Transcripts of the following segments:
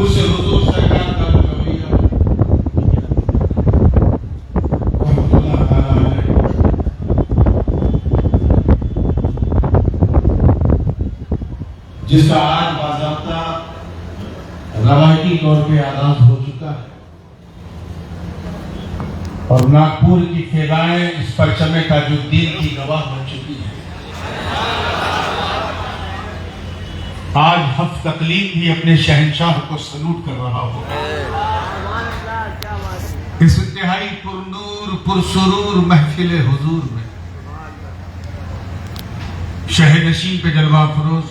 उससे हुजूर सरकार का रवैया रहमतुल्लाह ताला अलैह जिसका आज बाज़ाब्ता रवायती तौर पे आगाज हो चुका है और नागपुर की फिजाएं इस परचमे ताजुद्दीन की गवाह बन चुकी है। आज हफ्त तकलीफ भी अपने शहंशाह को सलूट कर रहा हो। इस इंतहाई पुरनूर पुरसुरूर महफिल हुजूर में शहनशीं पे जलवा फरोज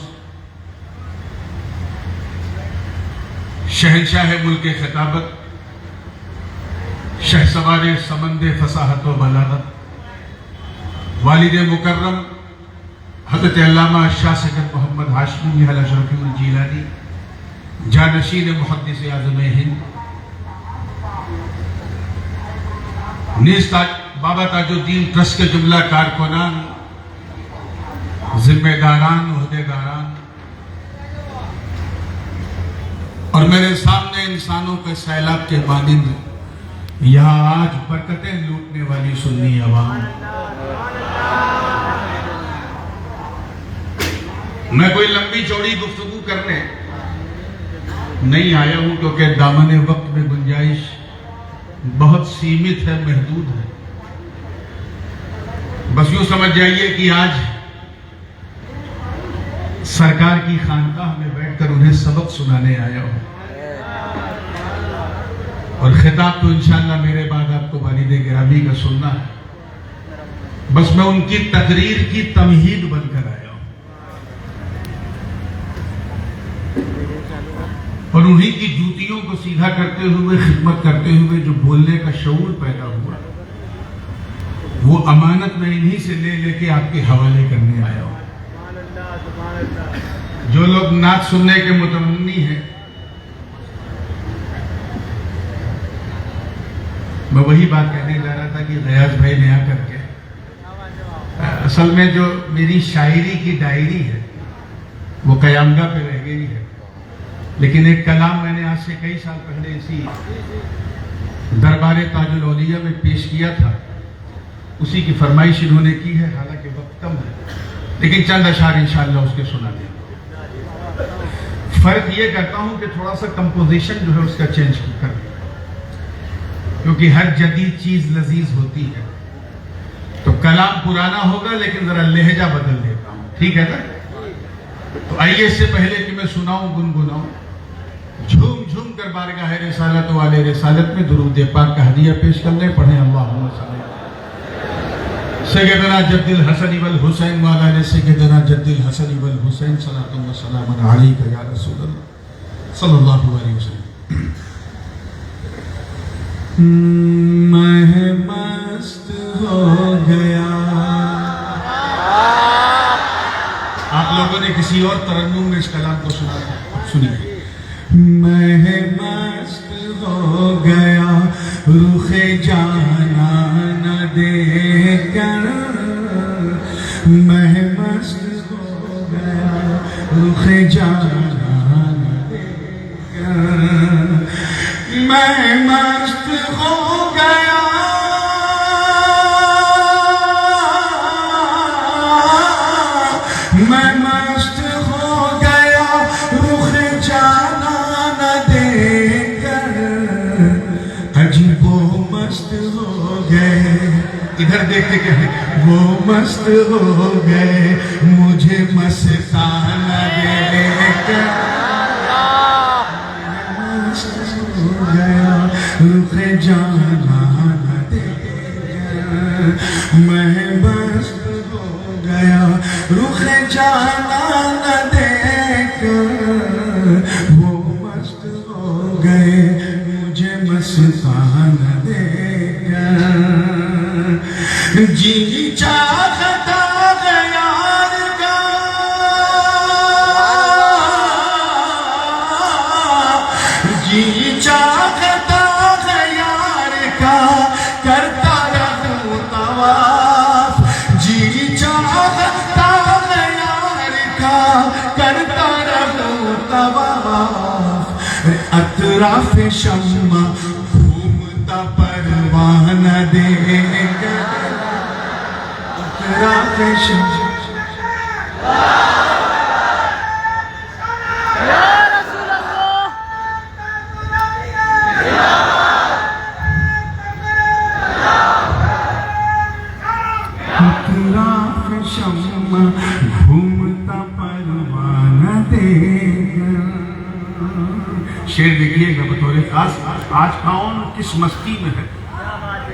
शहंशाह मुल्क खिताबत शहसवार समंदे फसाहत व बलागत वालिद मुकर्रम हज़रत अल्लामा शाह सैयद मोहम्मद हाशमी अल अशरफी जीलानी जानशीन मुहद्दिस आज़म हिंद नीज़ बाबा ताजुद्दीन ट्रस्ट के जुमला कारकुनान जिम्मेदारान ओहदेदारान और मेरे सामने इंसानों के सैलाब के मानिंद यहाँ आज बरकतें लूटने वाली सुन्नी अवाम, मैं कोई लंबी चौड़ी गुफ्तगू करने नहीं आया हूं क्योंकि दामन वक्त में गुंजाइश बहुत सीमित है, महदूद है। बस यूं समझ जाइए कि आज सरकार की खानकाह में बैठकर उन्हें सबक सुनाने आया हूं और खिताब तो इंशाअल्लाह मेरे बाद आपको वालिद गिरामी का सुनना है। बस मैं उनकी तकरीर की तमहीद बनकर आया और उन्हीं की जूतियों को सीधा करते हुए खिदमत करते हुए जो बोलने का शऊर पैदा हुआ वो अमानत मैं इन्हीं से ले लेके आपके हवाले करने आया हूं। जो लोग नात सुनने के मुतमन्नी हैं, मैं वही बात कहने जा रहा था कि गयास भाई ने आकर के असल में जो मेरी शायरी की डायरी है वो कयामगा पे रह गई है, लेकिन एक कलाम मैंने आज से कई साल पहले इसी दरबार ताजुल औलिया में पेश किया था, उसी की फरमाइश इन्होंने की है। हालांकि वक्त कम है लेकिन चंद अशार इंशाअल्लाह उसके सुना दें। फर्क ये करता हूं कि थोड़ा सा कंपोजिशन जो है उसका चेंज कर, क्योंकि हर जदीद चीज लजीज होती है। तो कलाम पुराना होगा लेकिन जरा लहजा बदल देता हूं, ठीक है ना? तो आइए इससे पहले कि मैं सुनाऊं गुनगुनाऊं, झूम झूम कर बारगाह रिसालत वाले रिसालत में दुरूद पाक का हदिया पेश करने पढ़े। अल्लाहुम्मा सल्ली सय्यदना जद्दिल हसन वल हुसैन व अला सय्यदना जद्दिल हसन वल हुसैन सल्लल्लाहु व सल्लम अलैका या रसूलल्लाह सल्लल्लाहु अलैहि वसल्लम। मैं मस्त हो गया। आप लोगों ने किसी और तरन्नुम में इस कलाम को सुना था, सुनिए। मैं मस्त हो गया रुखे जाना न देखकर, मैं मस्त हो गया रुखे जाना न देखकर, मैं मस्त हो गया मैं मस्त हो गया रुख जाना न देखकर, अजीब वो मस्त हो गए, इधर देखते क्या है, वो मस्त हो गए मुझे मस्ताना देखकर, मस्त हो गया रुख जाना न देखकर, मैं जी चाहता है यार का, जी चाहता है यार का, करता रहूं तवाफ। जी चाहता है यार का, करता रहूं तवाफ। अतराफ शम्मा घूमता परवाना देगा, अतराफ शम्मा। शम्मा घूमता परवाना देगा। शेर देखिएगा बतौर खास, आज कौन किस मस्ती में है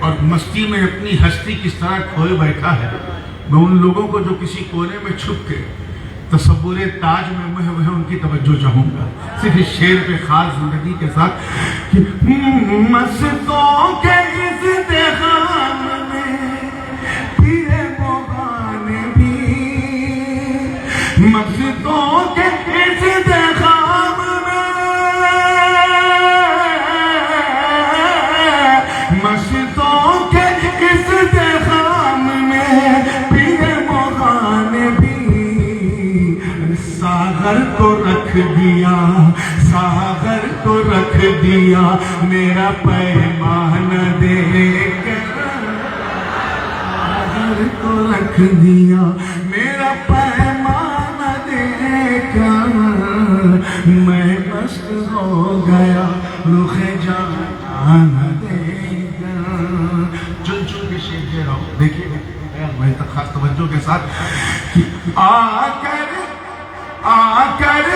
और मस्ती में अपनी हस्ती किस तरह खोए बैठा है। मैं उन लोगों को जो किसी कोने में छुप के तसव्वुरे ताज में मैं उनकी तवज्जो चाहूंगा सिर्फ इस शेर पे खास जिंदगी के साथ कि मस्तों के इस देहान में पीरे मोगाने भी, मस्तों के इस देहान में, मस्तों के इस देहान में पीरे मोगाने भी। सागर को रख दिया, सागर को रख दिया मेरा पैमान देकर, सागर को रख दिया मेरा पैमान देकर। मैं मस्त हो गया रुखे जान देकर। चुन चुन के शेर दे रहा हूँ, देखिए मैं तो खास तवज्जो के साथ कि आकर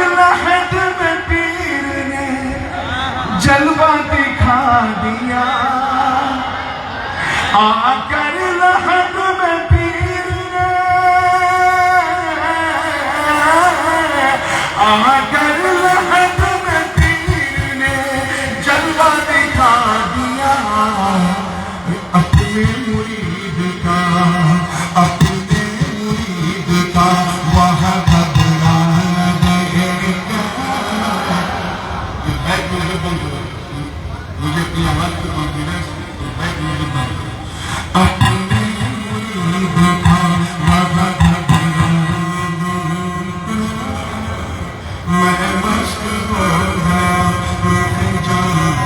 लहद में पीर ने जलवा दिखा दिया, आकर लहद में पीर ने, आकर लहद में पीर ने जलवा दिखा दिया। अपने मुरीद का, अपने मुरीद का वहाँ मुझे अपनी आवाज पर कॉन्फिडेंस अपने मुरीद का वहाँ मैं मस्त हो गया रुके जान।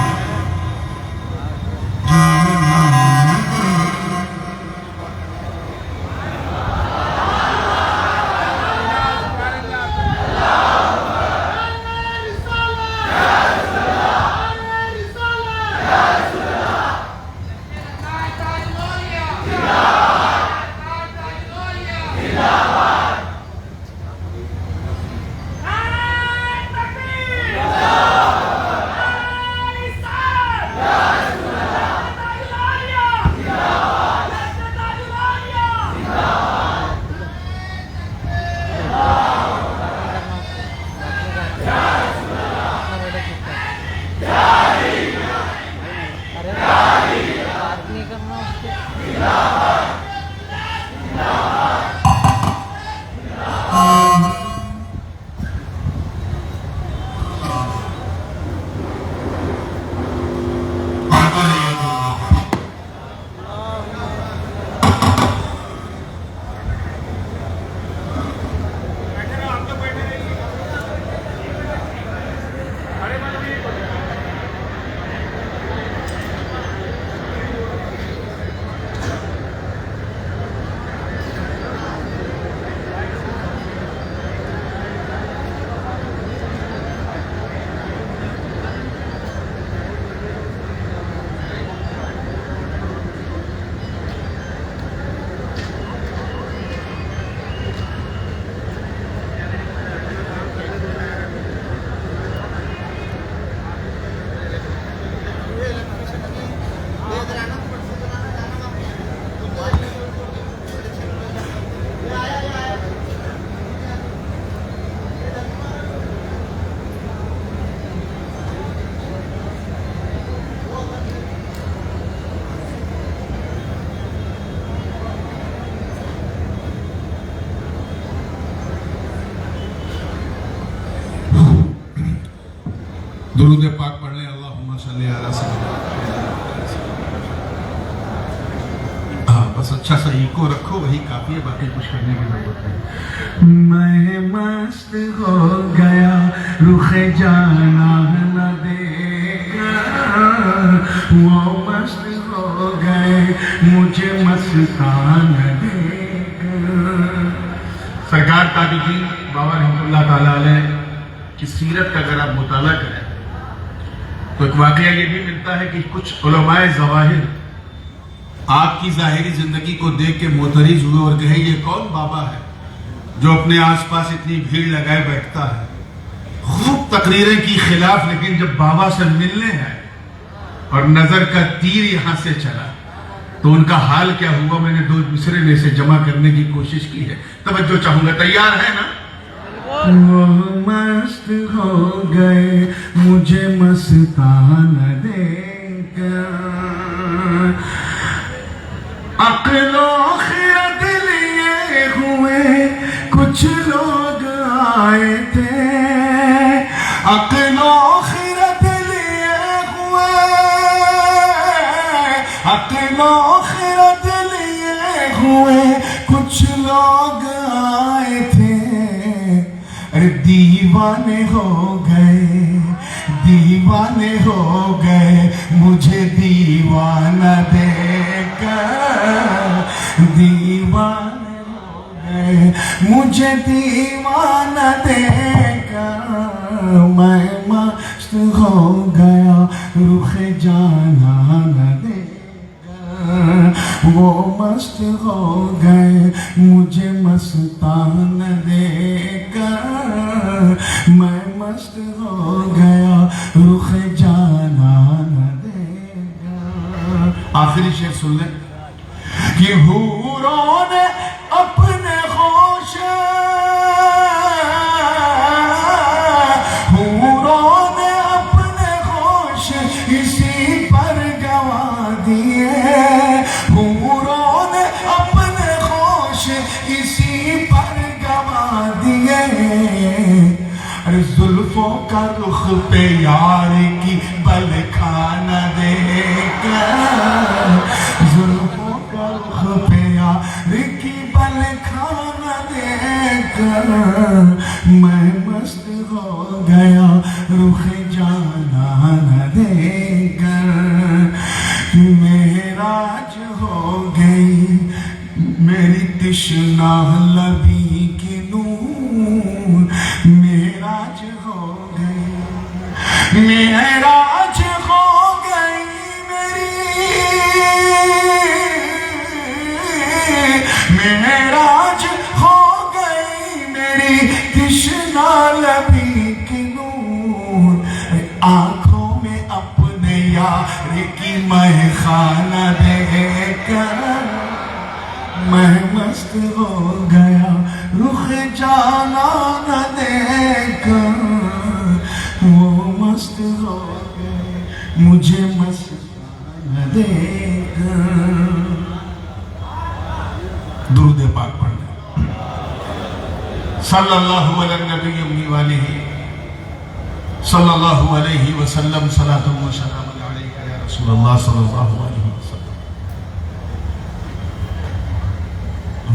दुरूद पाक पढ़ लें। अल्लाहुम्मा सल्ली अला सय्यिदिना। हाँ, बस अच्छा सा इको रखो, वही काफी है, बाकी कुछ करने की जरूरत नहीं। मैं मस्त हो गया, रुख जाना न देगा, वो मस्त हो गए, मुझे मस्तान देगा। सरकार ताजुद्दीन बाबा रहमतुल्लाह ताला अलैह की सीरत का अगर आप मुताला करें तो एक वाकया ये भी मिलता है कि कुछ उलमाए ज़वाहिर आपकी जाहिरी जिंदगी को देख के मोतरिज हुए और कहे ये कौन बाबा है जो अपने आसपास इतनी भीड़ लगाए बैठता है, खूब तकरीरें की खिलाफ, लेकिन जब बाबा से मिलने हैं और नजर का तीर यहां से चला तो उनका हाल क्या हुआ, मैंने दो दूसरे में से जमा करने की कोशिश की है। तवज्जो चाहूंगा, तैयार है ना? वो मस्त हो गए, मुझे मस्तान देगा, अक्लो खिरत लिए हुए कुछ लोग आए थे, अक्लो खिरत लिए हुए, अक्लो खिरत लिए हुए कुछ लोग आए थे, अरे दीवाने हो गए, दीवाने हो गए, मुझे दीवाना देकर, दीवाने हो गए, मुझे दीवाना देकर, मैं मस्त हो गया, रुख जाना न देगा, वो मस्त हो गए, मुझे मस्तान देगा, मैं मस्त हो गया, रुख जाना न देगा। आखिरी शेर सुन ले कि हूरों ने अपने होश, हूरों ने अपने होश इसी पर गवा दिए, हूरों ने अपने होश इसी पर गवा दिए, अरे जुल्फों का रुख पे यार की बल खाना देकर, जुल्फों का रुख पे यार की बल खाना देकर, मैं मस्त हो गया, रुख जाना न देकर, मेराज हो गई मेरी तिश्ना लबी की नूर, मेराज हो गई, मेराज हो गई मेरी, मेराज हो गई मेरी तिश्ना लबी की नूर, आंखों में अपने यार की मैं खाना देकर, मैं मस्त हो गया, रुख जाना न देकर, वो मस्त हो गए, मुझे मस्तान देकर। दुरूद पाक पढ़ना। सल्लल्लाहु अलैहि वालिही सल्लल्लाहु अलैहि वसल्लम, सलातुन व सलामुन अलैका या रसूलल्लाह सल्लल्लाहु अलैहि वसल्लम।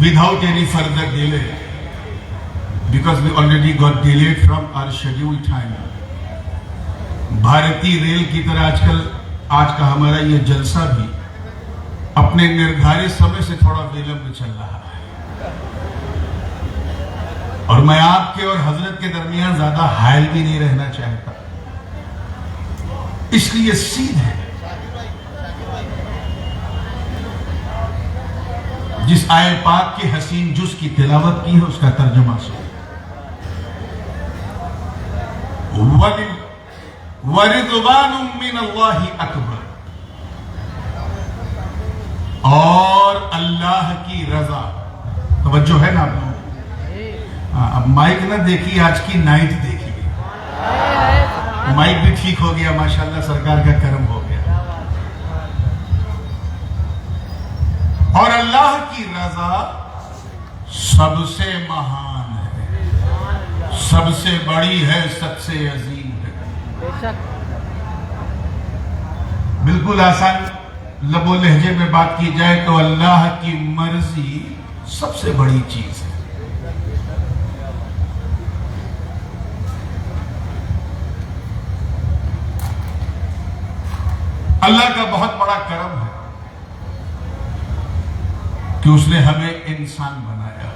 Without any further delay, because we already got delayed from our scheduled time, भारतीय रेल की तरह आजकल आज का हमारा ये जलसा भी अपने निर्धारित समय से थोड़ा विलंब चल रहा है, और मैं आपके और हजरत के दरमियान ज्यादा हायल भी नहीं रहना चाहता, इसलिए सीधे जिस आए पाक के हसीन जुज की तिलावत की है उसका तर्जुमा सुनो। वरिदवानुम मिनल्लाहि अकबर, और अल्लाह की रजा। तवज्जो है ना आप लोगों? अब माइक ना देखिए, आज की नाइट देखिए, माइक भी ठीक हो गया माशाल्लाह, सरकार का करम हो गया। और अल्लाह की रजा सबसे महान है, सबसे बड़ी है, सबसे अजीम है। बिल्कुल आसान लबो लहजे में बात की जाए तो अल्लाह की मर्जी सबसे बड़ी चीज है। अल्लाह का बहुत बड़ा करम है कि उसने हमें इंसान बनाया।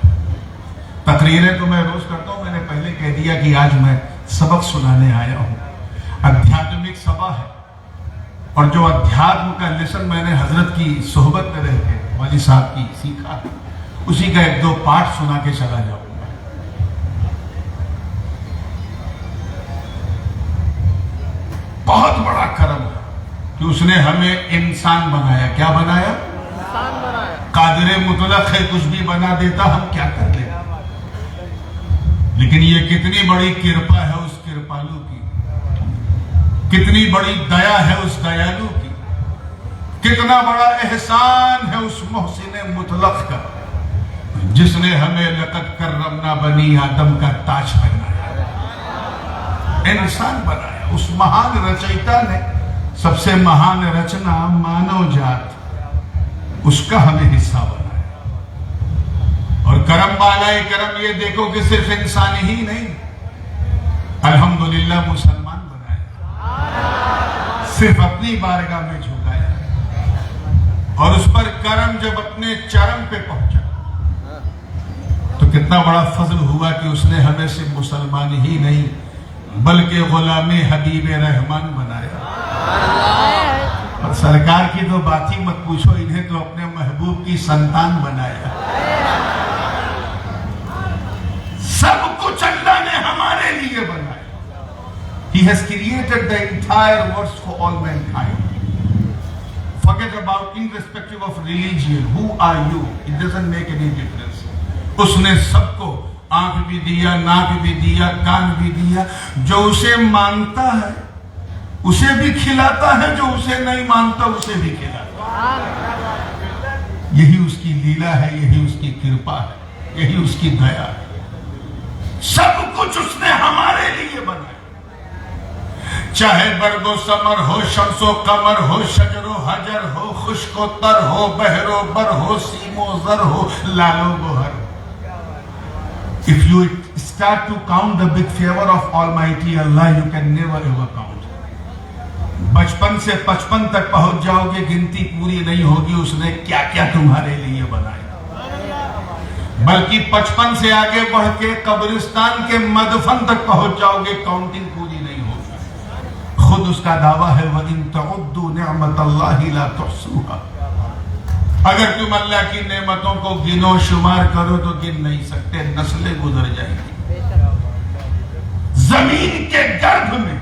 तकरीरें तो मैं रोज करता हूं, मैंने पहले कह दिया कि आज मैं सबक सुनाने आया हूं। आध्यात्मिक सभा है और जो अध्यात्म का लेसन मैंने हजरत की सोहबत में रह के वाली साहब की सीखा, उसी का एक दो पाठ सुना के चला जाऊंगा। बहुत बड़ा करम है कि उसने हमें इंसान बनाया। क्या बनाया? इंसान बनाया। कादिर मुतलक है, कुछ भी बना देता, हम क्या कर ले। लेकिन ये कितनी बड़ी कृपा है उस कृपालु की, कितनी बड़ी दया है उस दयालु की, कितना बड़ा एहसान है उस मोहसिन मुतलक का, जिसने हमें लक़द कर्रमना बनी आदम का ताज पहनाया, इंसान बनाया। उस महान रचयिता ने सबसे महान रचना मानव जात, उसका हमें हिस्सा बनाया। और करम वाला करम ये देखो कि सिर्फ इंसान ही नहीं, अल्हम्दुलिल्लाह मुसलमान बनाया, सिर्फ अपनी बारगाह में झुकाया। और उस पर करम जब अपने चरम पे पहुंचा तो कितना बड़ा फजल हुआ कि उसने हमें सिर्फ मुसलमान ही नहीं बल्कि गुलामे हबीब रहमान बनाया। और सरकार की तो बात ही मत पूछो, इन्हें तो अपने महबूब की संतान बनाया। सब कुछ अल्लाह ने हमारे लिए बनाया। He has created the entire world for all mankind. Forget about irrespective of religion. Who are you? It doesn't make any difference. उसने सबको आंख भी दिया, नाक भी दिया, कान भी दिया। जो उसे मानता है उसे भी खिलाता है, जो उसे नहीं मानता उसे भी खिलाता है। यही उसकी लीला है, यही उसकी कृपा है, यही उसकी दया है। सब कुछ उसने हमारे लिए बनाया। चाहे बर्दो समर हो, शम्सो कमर हो, शजरो हजर हो, खुश्को तर हो, बहरो बर हो, सीमो जर हो, लालो Gohar. If you start to count the big favor of Almighty Allah, you can never ever count. बचपन से 55 तक पहुंच जाओगे, गिनती पूरी नहीं होगी उसने क्या क्या तुम्हारे लिए बनाया। बल्कि 55 से आगे बढ़ के कब्रिस्तान के मदफन तक पहुंच जाओगे, काउंटिंग पूरी नहीं होगी। खुद उसका दावा है, वइन तउद्दू निअमतल्लाहि ला तुहसूहा। अगर तुम अल्लाह की नेमतों को गिनो शुमार करो तो गिन नहीं सकते, नस्लें गुजर जाएंगी। जमीन के गर्भ में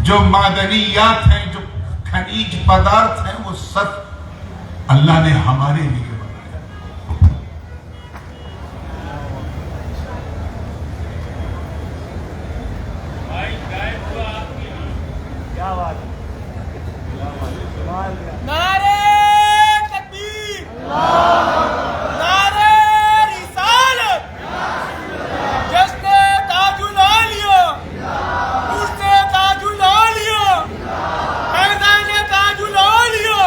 जो मादनियात हैं, जो खनिज पदार्थ हैं, वो सब अल्लाह ने हमारे लिए बनाया। क्या बात है। नारे तकबीर, नारे रिसालत, जश्न ताजुल आलिया, उर्से ताजुल आलिया, मैदान ताजुल आलिया।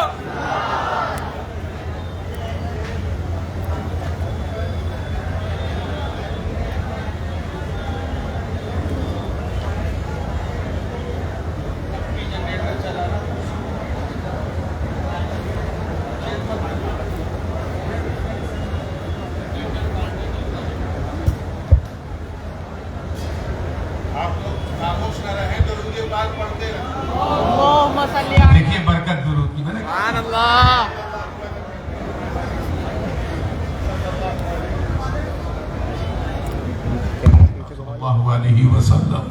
देखिए बरकत दुरूद की मैंने सल्लल्लाहु अलैहि वसल्लम।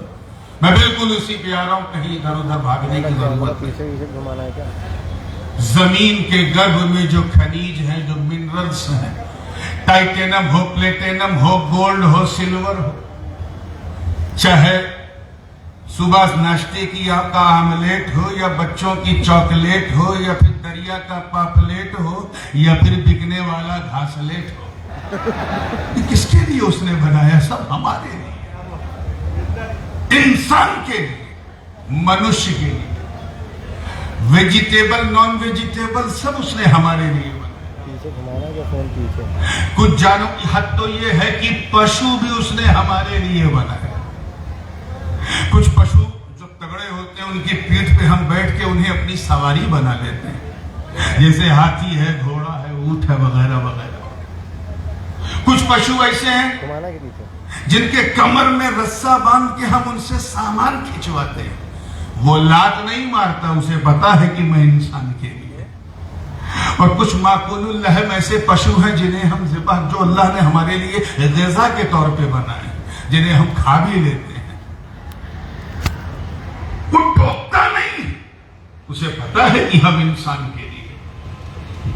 मैं बिल्कुल उसी पे आ रहा हूं, कहीं इधर उधर भागने की जरूरत नहीं। जमीन के गर्भ में जो खनिज हैं, जो मिनरल्स हैं, टाइटेनम हो, प्लेटिनम हो, गोल्ड हो, सिल्वर हो, चाहे सुबह नाश्ते की का आमलेट हो, या बच्चों की चॉकलेट हो, या फिर दरिया का पापलेट हो, या फिर बिकने वाला घासलेट हो, किसके लिए उसने बनाया? सब हमारे लिए, इंसान के लिए, मनुष्य के लिए। वेजिटेबल नॉन वेजिटेबल सब उसने हमारे लिए बनाया। कुछ जानों की हद तो ये है कि पशु भी उसने हमारे लिए बनाया। कुछ पशु जो तगड़े होते हैं उनकी पीठ पे हम बैठ के उन्हें अपनी सवारी बना लेते हैं, जैसे हाथी है, घोड़ा है, ऊंट है, वगैरह वगैरह। कुछ पशु ऐसे हैं जिनके कमर में रस्सा बांध के हम उनसे सामान खिंचवाते हैं। वो लात नहीं मारता, उसे पता है कि मैं इंसान के लिए। और कुछ माकुलुल लहम ऐसे पशु हैं जिन्हें हम ज़िबा, जो अल्लाह ने हमारे लिए ग़िज़ा के तौर पे बनाए, जिन्हें हम खा भी लेते हैं। वो टोकता नहीं, उसे पता है कि हम इंसान के लिए।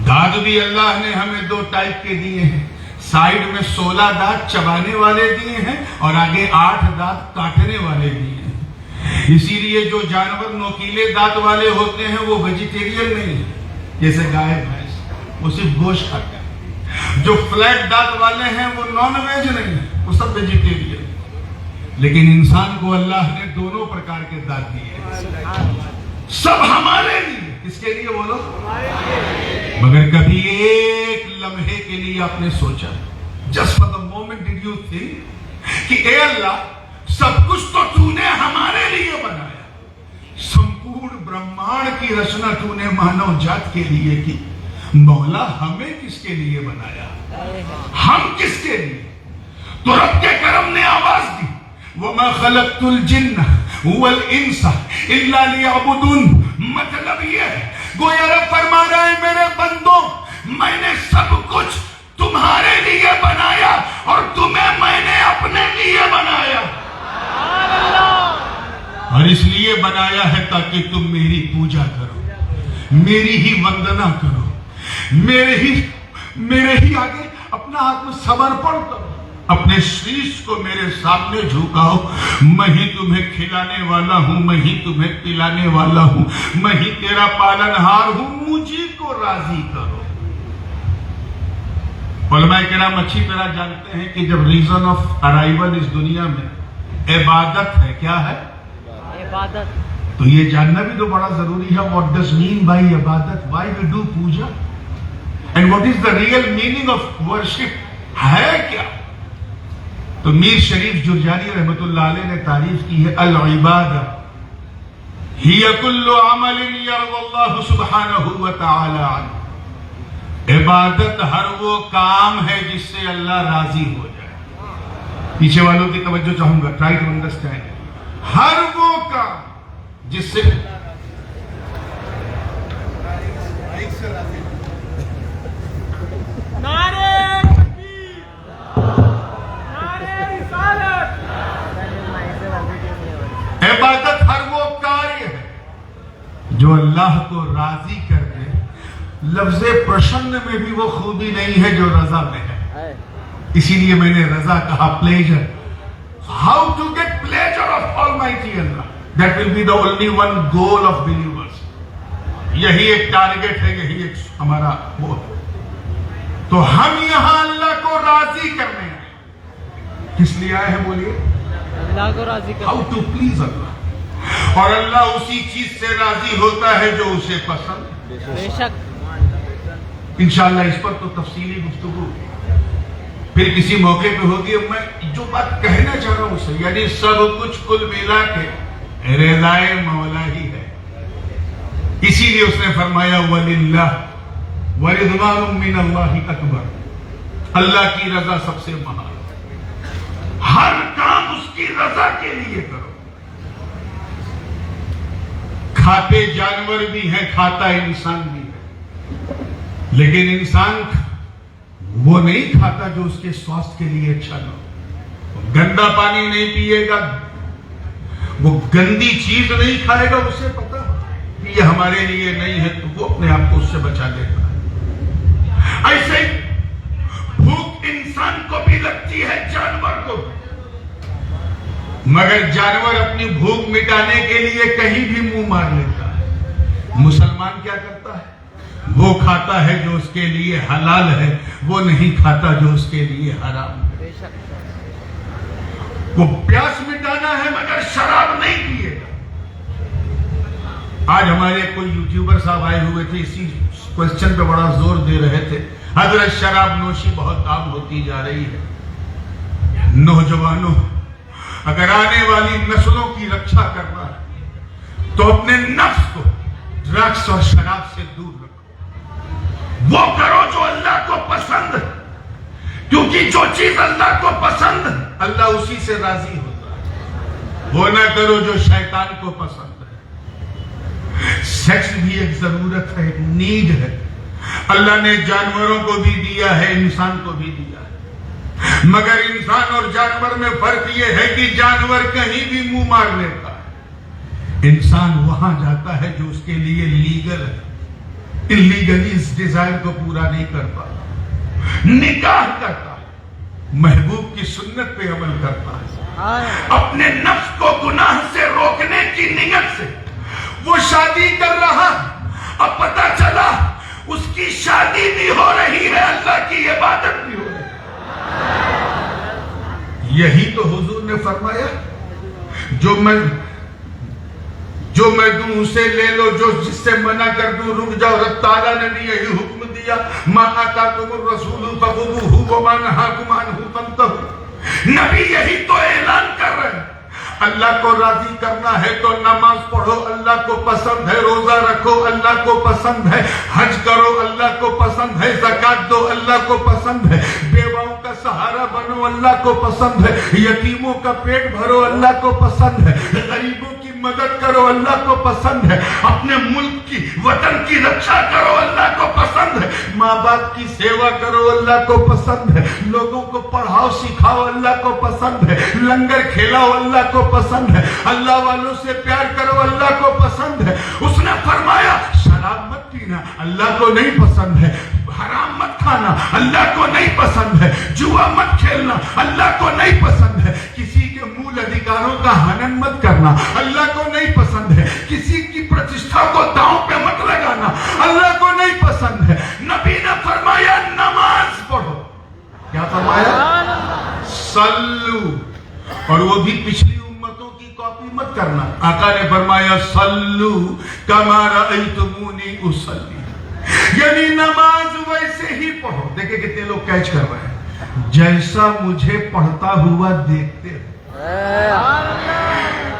दांत भी अल्लाह ने हमें 2 टाइप के दिए हैं। साइड में 16 दांत चबाने वाले दिए हैं और आगे 8 दांत काटने वाले दिए हैं। इसीलिए जो जानवर नोकीले दांत वाले होते हैं वो वेजिटेरियन नहीं है, जैसे गाय भैंस, वो सिर्फ गोश्त खाते हैं। जो फ्लैट दांत वाले हैं वो नॉन वेज नहीं है, वो सब वेजिटेरियन। लेकिन इंसान को अल्लाह ने दोनों प्रकार के दांत दिए, सब हमारे लिए। किसके लिए बोलो? मगर कभी एक लम्हे के लिए आपने सोचा, just for the moment did you think कि ए अल्लाह, सब कुछ तो तूने हमारे लिए बनाया, संपूर्ण ब्रह्मांड की रचना तूने मानव जात के लिए की, मौला हमें किसके लिए बनाया? हम किसके लिए? तो रब के करम ने आवाज दी, वमा खलक़तुल जिन्ना वल इंसा इल्ला लियअबुदून। मतलब ये है, गोया रब फरमा रहा है, मेरे बंदों, मैंने सब कुछ तुम्हारे लिए बनाया और तुम्हें मैंने अपने लिए बनाया। और इसलिए बनाया है ताकि तुम मेरी पूजा करो, मेरी ही वंदना करो, मेरे ही आगे अपना आत्मसमर्पण करो, अपने शीश को मेरे सामने झुकाओ। मैं ही तुम्हें खिलाने वाला हूं, मैं ही तुम्हें पिलाने वाला हूं, मैं ही तेरा पालनहार हूं, मुझी को राजी करो। उलमाए किराम अच्छी तरह जानते हैं कि जब रीजन ऑफ अराइवल इस दुनिया में इबादत है, क्या है? इबादत। तो ये जानना भी तो बड़ा जरूरी है, व्हाट डज मीन बाय इबादत, why we do puja, and what is the real meaning of worship, है क्या? तो मीर शरीफ जुरजानी रहमतुल्लाह अलैह ने तारीफ की है, अल इबादा हिय कुल्लु अमलिन यरज़ल्लाहु सुब्हानहु व तआला। इबादत हर वो काम है जिससे अल्लाह राजी हो जाए। पीछे वालों की तवज्जो चाहूंगा, ट्राई टू अंडरस्टैंड। हर वो काम जिससे नारे तकबीर, नारे रिसालत। इबादत हर वो कार्य है जो अल्लाह को राजी कर दे। लफ्ज़े प्रसन्न में भी वो खूबी नहीं है जो रजा में है, इसीलिए मैंने रजा कहा, pleasure. How to get pleasure of almighty Allah, that will be the only one goal of believers. यही एक टारगेट है, यही एक हमारा वो है। तो हम यहां अल्लाह को राजी करने हैं। किस लिए आए हैं बोलिए? अल्लाह को राजी करने। हाउ टू प्लीज अल्लाह। और अल्लाह उसी चीज से राजी होता है जो उसे पसंद। बेशक इंशाअल्लाह इस पर तो तफसीली गुफ्तगू फिर किसी मौके पे होगी। मैं जो बात कहना चाह रहा हूं उसे, यानी सब कुछ कुल मिला के रिज़ाए मौला ही है। इसीलिए उसने फरमाया वलिल्लाह व रिज़वानुम मिनल्लाहि अकबर, अल्लाह की रजा सबसे महान। हर काम उसकी रजा के लिए करो। खाते जानवर भी हैं, खाता इंसान भी है, लेकिन इंसान वो नहीं खाता जो उसके स्वास्थ्य के लिए अच्छा ना हो। गंदा पानी नहीं पिएगा, वो गंदी चीज नहीं खाएगा, उसे पता कि ये हमारे लिए नहीं है, तो वो अपने आप को उससे बचा लेता है। ऐसे ही भूख इंसान को भी लगती है, जानवर को, मगर जानवर अपनी भूख मिटाने के लिए कहीं भी मुंह मार लेता है। मुसलमान क्या करता है? वो खाता है जो उसके लिए हलाल है, वो नहीं खाता जो उसके लिए हराम है। वो प्यास मिटाना है मगर शराब नहीं पिएगा। आज हमारे कोई यूट्यूबर साहब आए हुए थे, इसी क्वेश्चन पे बड़ा जोर दे रहे थे। हजरत शराब नोशी बहुत आम होती जा रही है। नौजवानों, अगर आने वाली नस्लों की रक्षा करना है तो अपने नफ्स को ड्रग्स और शराब से दूर रखो। वो करो जो अल्लाह को पसंद है, क्योंकि जो चीज अल्लाह को पसंद है अल्लाह उसी से राजी होता है। वो ना करो जो शैतान को पसंद है। सेक्स भी एक जरूरत है, एक नीड है। अल्लाह ने जानवरों को भी दिया है, इंसान को भी दिया है, मगर इंसान और जानवर में फर्क यह है कि जानवर कहीं भी मुंह मार लेता है, इंसान वहां जाता है जो उसके लिए लीगल है। इलीगली इस डिजायर को पूरा नहीं करता, निकाह करता है, महबूब की सुन्नत पे अमल करता है। अपने नफ्स को गुनाह से रोकने की नियत से वो शादी कर रहा, अब पता चला उसकी शादी भी हो रही है, अल्लाह की इबादत भी हो रही है। यही तो हुजूर ने फरमाया, जो मैं दूं उसे ले लो, जो जिससे मना कर दूं रुक जाओ। रब ताला ने भी यही हुक्म दिया, मा आताकुमुर रसूलु फखुदूहु व मा नहाकुम अन्हु फंतहू। नबी यही तो ऐलान कर रहे हैं। अल्लाह को राजी करना है तो नमाज पढ़ो, अल्लाह को पसंद है। रोजा रखो, अल्लाह को पसंद है। हज करो, अल्लाह को पसंद है। ज़कात दो, अल्लाह को पसंद है। बेवाओं का सहारा बनो, अल्लाह को पसंद है। यतीमों का पेट भरो, अल्लाह को पसंद है। गरीबों की मदद करो, अल्लाह को पसंद है। अपने मुल्क की, वतन की रक्षा करो, अल्लाह को पसंद है। माँ बाप की सेवा करो, अल्लाह को पसंद है। लोगों को पढ़ाओ सिखाओ, अल्लाह को पसंद है। लंगर खिलाओ, अल्लाह को पसंद है। अल्लाह वालों से प्यार करो, अल्लाह को पसंद है। उसने फरमाया शराब मत पीना, अल्लाह को नहीं पसंद है। हराम मत खाना, अल्लाह को नहीं पसंद है। जुआ मत खेलना, अल्लाह को नहीं पसंद है। किसी के मूल अधिकारों का हनन मत करना, अल्लाह को नहीं पसंद है। किसी की प्रतिष्ठा को दांव पे मत लगाना, अल्लाह को नहीं पसंद है। नबी ने फरमाया नमाज पढ़ो। क्या फरमाया? सल्लू, और वो भी पिछली उम्मतों की कॉपी मत करना। आका ने फरमाया सल्लू कमा रअयतुमूनी उसल्ली, यानी नमाज वैसे ही पढ़ो। देखिए कितने लोग कैच कर रहे हैं, जैसा मुझे पढ़ता हुआ देखते हो।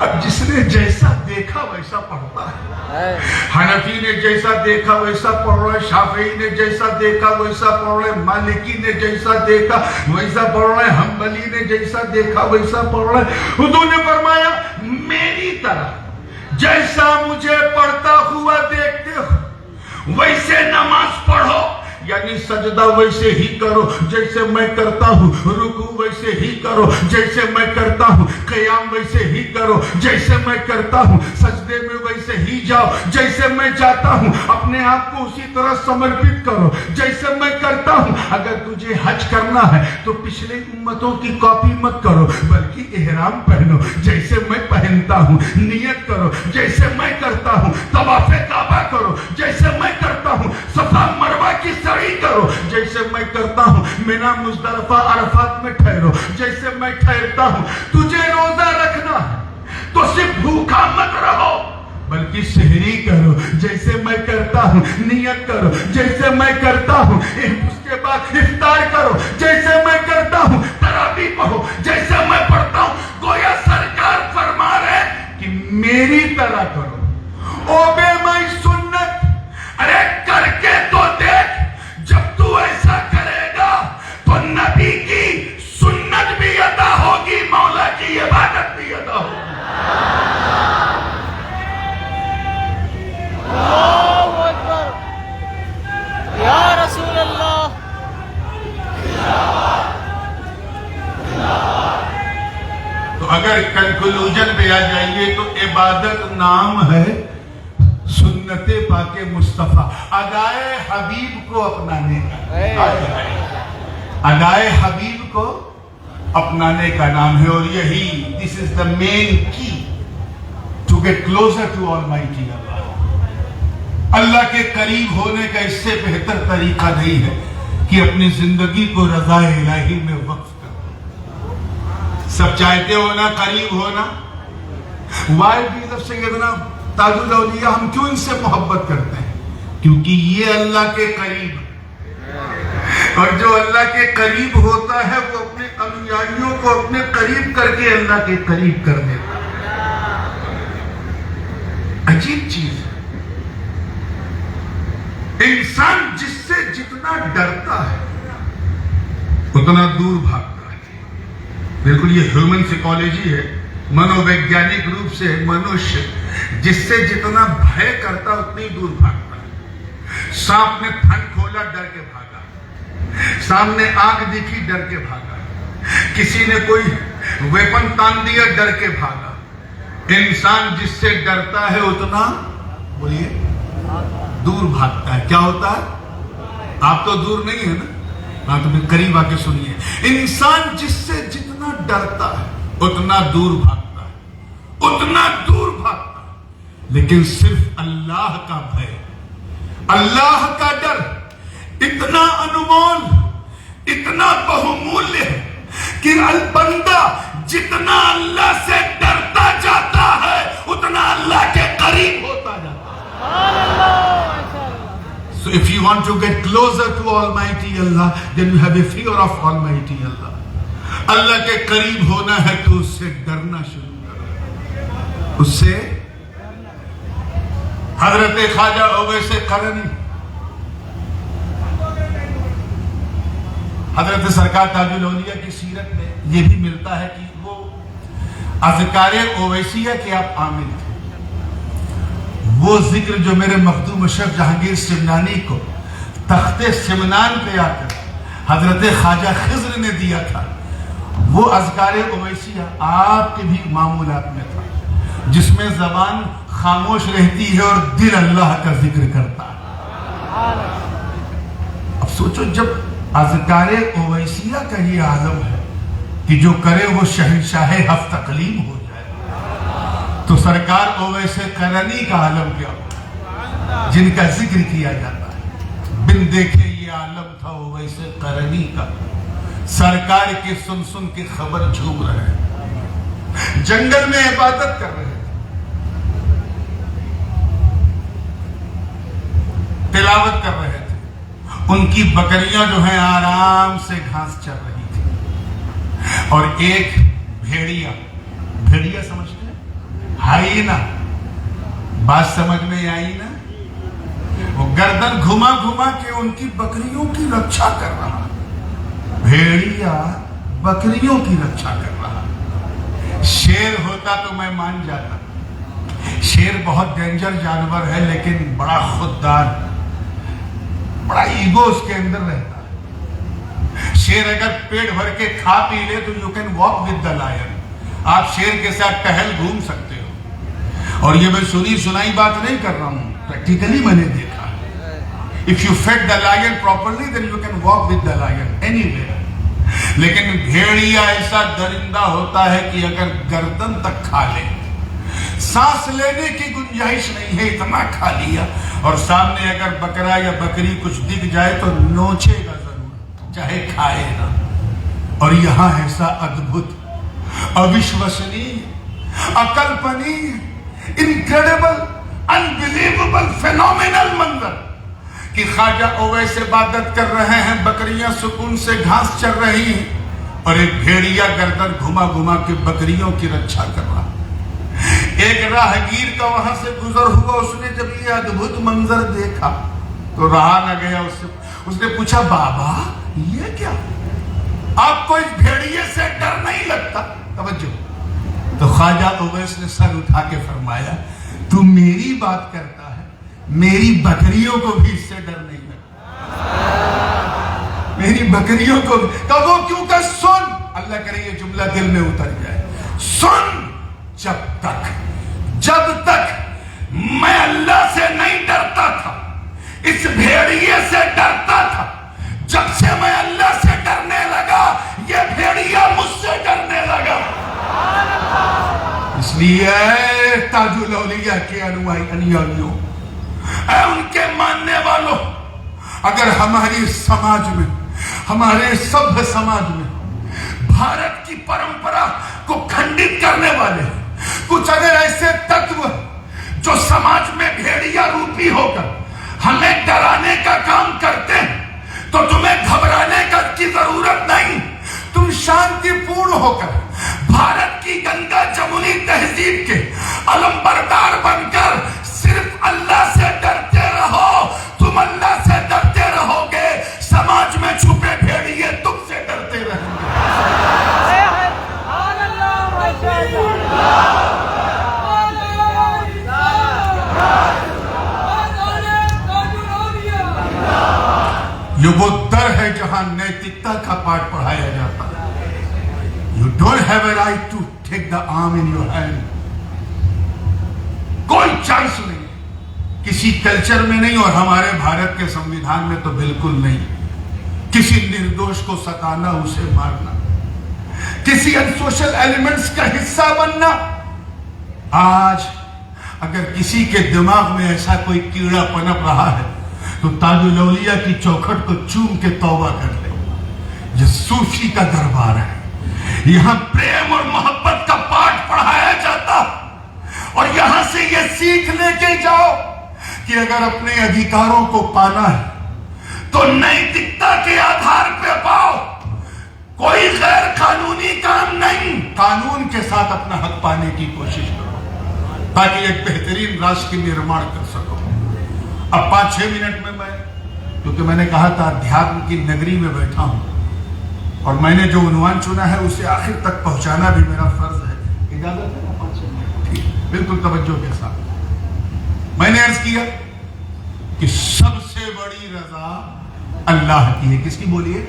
अब जिसने जैसा देखा वैसा पढ़ता है। हनफी ने जैसा देखा वैसा पढ़ रहा है, शाफी ने जैसा देखा वैसा पढ़ रहे, मालिकी ने जैसा देखा वैसा पढ़ रहे, हम्बली ने जैसा देखा वैसा पढ़ रहे। हुजूर ने फरमाया मेरी तरह जैसा मुझे पढ़ता हुआ देखते हो वैसे नमाज पढ़ो, यानी सजदा वैसे ही करो जैसे मैं करता हूँ, रुकू वैसे ही करो जैसे मैं करता हूँ, क़याम वैसे ही करो जैसे मैं करता हूँ, सजदे में वैसे ही जाओ जैसे मैं जाता हूँ। अपने आप को उसी तरह समर्पित करो जैसे मैं करता हूँ। अगर तुझे हज करना है तो पिछले उम्मतों की कॉपी मत करो, बल्कि इहराम पहनो जैसे मैं पहनता हूँ। नियत करो जैसे मैं करता हूँ। तवाफ़े काबा करो जैसे मैं करता हूँ। सफा मरवा की सही करो जैसे मैं करता हूँ। मिना मुज़दलिफ़ा अरफात में ठहरो जैसे मैं ठहरता हूँ। तुझे रोजा रखना है तो सिर्फ भूखा मत रहो, बल्कि सहरी करो जैसे मैं करता हूँ। नियत करो जैसे मैं करता हूँ। उसके बाद इफ्तार करो जैसे मैं करता हूँ। तरावी पढ़ो जैसे मैं पढ़ता हूँ। गोया सरकार फरमा रहे कि मेरी तरह करो, ओबे माई सुन्नत। अरे करके तो देख, जब तू ऐसा करेगा तो नबी की सुन्नत भी अदा होगी, मौला की इबादत भी अदा होगी। अल्लाहु अकबर, या रसूल अल्लाह। तो अगर कंक्लूजन पे आ जाइए तो इबादत नाम है सुन्नते पाके मुस्तफा, अदाए हबीब को अपनाने का। अदाए हबीब को अपनाने का नाम है, और यही this is the main key to get closer to almighty Allah. Allah के करीब होने का इससे बेहतर तरीका नहीं है कि अपनी जिंदगी को रज़ाए इलाही में वक्फ करो। सब चाहते हो ना करीब होना। वाइफ भी जब सैयदना ताजुल औलिया, हम क्यों इनसे मोहब्बत करते हैं? क्योंकि ये अल्लाह के करीब, और जो अल्लाह के करीब होता है वो अपने अनुयायियों को अपने करीब करके अल्लाह के करीब कर देता है। अजीब चीज है। इंसान जिससे जितना डरता है उतना दूर भागता है। बिल्कुल ये ह्यूमन साइकोलॉजी है। मनोवैज्ञानिक रूप से मनुष्य जिससे जितना भय करता उतनी दूर भागता है। सांप ने फन खोला, डर के भागा। सामने आग दिखी, डर के भागा। किसी ने कोई वेपन तान दिया, डर के भागा। इंसान जिससे डरता है उतना, बोलिए, दूर भागता है। क्या होता है? आप तो दूर नहीं है ना, हाँ, तो फिर करीब आके सुनिए। इंसान जिससे जितना डरता है उतना दूर भागता है, उतना दूर भागता है। लेकिन सिर्फ अल्लाह का भय, अल्लाह का डर इतना अनमोल, इतना बहुमूल्य है कि बंदा जितना अल्लाह से डरता जाता है उतना अल्लाह के करीब होता जाता है। So if you want to get closer to Almighty Allah, then you have a fear of Almighty Allah. अल्लाह के करीब होना है तो उससे डरना शुरू करो। उससे हजरत ख्वाजा ओवैस करनी, हजरत सरकार ताजुल औलिया की सीरत में यह भी मिलता है कि वो अज़कारे ओवैसिया के आप आमिल थे। वो जिक्र जो मेरे मखदूम अशरफ जहांगीर सिमनानी को तख्ते सिमनान पे आकर हजरत ख्वाजा खिज़्र ने दिया था, वो अज़कारे ओवैसिया आपके भी मामूलात में था, जिसमें जबान खामोश रहती है और दिल अल्लाह का जिक्र करता है। अब सोचो, जब अज़कारे ओवैसिया का ये आलम है कि जो करे वो शहंशाह हफ्त तकलीम हो जाए, तो सरकार ओवैस करनी का आलम क्या हो, जिनका जिक्र किया जाता है। बिन देखे ये आलम था ओवैस करनी का, सरकार की सुन सुन के खबर झूम रहे हैं, जंगल में इबादत कर रहे थे, तिलावत कर रहे थे। उनकी बकरियां जो हैं आराम से घास चर रही थी, और एक भेड़िया, भेड़िया समझते हैं, हाइना, बात समझ में आई ना? वो गर्दन घुमा घुमा के उनकी बकरियों की रक्षा कर रहा। भेड़िया बकरियों की रक्षा कर रहा। शेर होता तो मैं मान जाता, शेर बहुत डेंजर जानवर है, लेकिन बड़ा खुददार, बड़ा ईगो उसके अंदर रहता है। शेर अगर पेट भर के खा पी ले तो you can walk with the lion, आप शेर के साथ टहल घूम सकते हो। और ये मैं सुनी सुनाई बात नहीं कर रहा हूं, प्रैक्टिकली मैंने देखा है। If you fed the lion properly then you can walk with the lion anywhere. लेकिन भेड़िया ऐसा दरिंदा होता है कि अगर गर्दन तक खा ले, सांस लेने की गुंजाइश नहीं है, इतना खा लिया, और सामने अगर बकरा या बकरी कुछ दिख जाए तो नोचेगा जरूर, चाहे खाए ना। और यहां ऐसा अद्भुत, अविश्वसनीय, अकल्पनीय, इनक्रेडिबल, अनबिलीवेबल, फेनोमेनल मंजर कि ख्वाजा ओवैस इबादत कर रहे हैं, बकरियां सुकून से घास चर रही हैं, और एक भेड़िया गर्दन घुमा घुमा के बकरियों की रक्षा कर रहा। एक राहगीर का वहां से गुजर हुआ, उसने जब ये अद्भुत मंजर देखा तो रहा न गया, उसने पूछा, बाबा ये क्या, आपको इस भेड़िए से डर नहीं लगता? तवज्जो। तो ख्वाजा ओवैस ने सर उठा के फरमाया, तू मेरी बात करता है, मेरी बकरियों को भी इससे डर नहीं लगता। मेरी बकरियों को कहो, क्यों कर सुन, अल्लाह करे ये जुमला दिल में उतर जाए, सुन, जब तक मैं अल्लाह से नहीं डरता था, इस भेड़िए से डरता था, जब से मैं अल्लाह से डरने लगा, ये भेड़िया मुझसे डरने लगा। इसलिए ताजुल औलिया के अनुयायियों, उनके मानने वालों, अगर हमारे समाज में, हमारे सभ्य समाज में भारत की परंपरा को खंडित करने वाले कुछ अगर ऐसे तत्व जो समाज में भेड़िया रूपी होकर हमें डराने का काम करते हैं, तो तुम्हें घबराने की जरूरत नहीं। तुम शांतिपूर्ण होकर भारत की गंगा जमुनी तहजीब के अलंबरदार बनकर सिर्फ अल्लाह से डरते रहो। तुम अल्लाह से डरते रहोगे, समाज में छुपे भेड़िए तुमसे डरते रहेंगे। ये वो दर है जहां नैतिकता का पाठ पढ़ाया जाता है। You don't have a right to take the arm in your hand. कोई चांस नहीं, किसी कल्चर में नहीं, और हमारे भारत के संविधान में तो बिल्कुल नहीं। किसी निर्दोष को सताना, उसे मारना, किसी अनसोशल एलिमेंट्स का हिस्सा बनना। आज अगर किसी के दिमाग में ऐसा कोई कीड़ा पनप रहा है तो ताजुल औलिया की चौखट को चूम के तौबा कर ले। ये सूफी का दरबार है, यहां प्रेम और मोहब्बत का पाठ पढ़ाया जाता, और यहां से ये सीख लेके जाओ कि अगर अपने अधिकारों को पाना है तो नैतिकता के आधार पे पाओ, कोई गैर कानूनी काम नहीं। कानून के साथ अपना हक पाने की कोशिश करो ताकि एक बेहतरीन राष्ट्र की निर्माण कर सको। अब 5-6 मिनट में मैं, क्योंकि मैंने कहा था अध्यात्म की नगरी में बैठा हूं और मैंने जो उन्वान चुना है उसे आखिर तक पहुंचाना भी मेरा फर्ज है। इजाजत है ना? 5-6 मिनट, ठीक, बिल्कुल तवज्जो के साथ। मैंने अर्ज किया कि सबसे बड़ी रजा अल्लाह की है। किसकी बोलिए?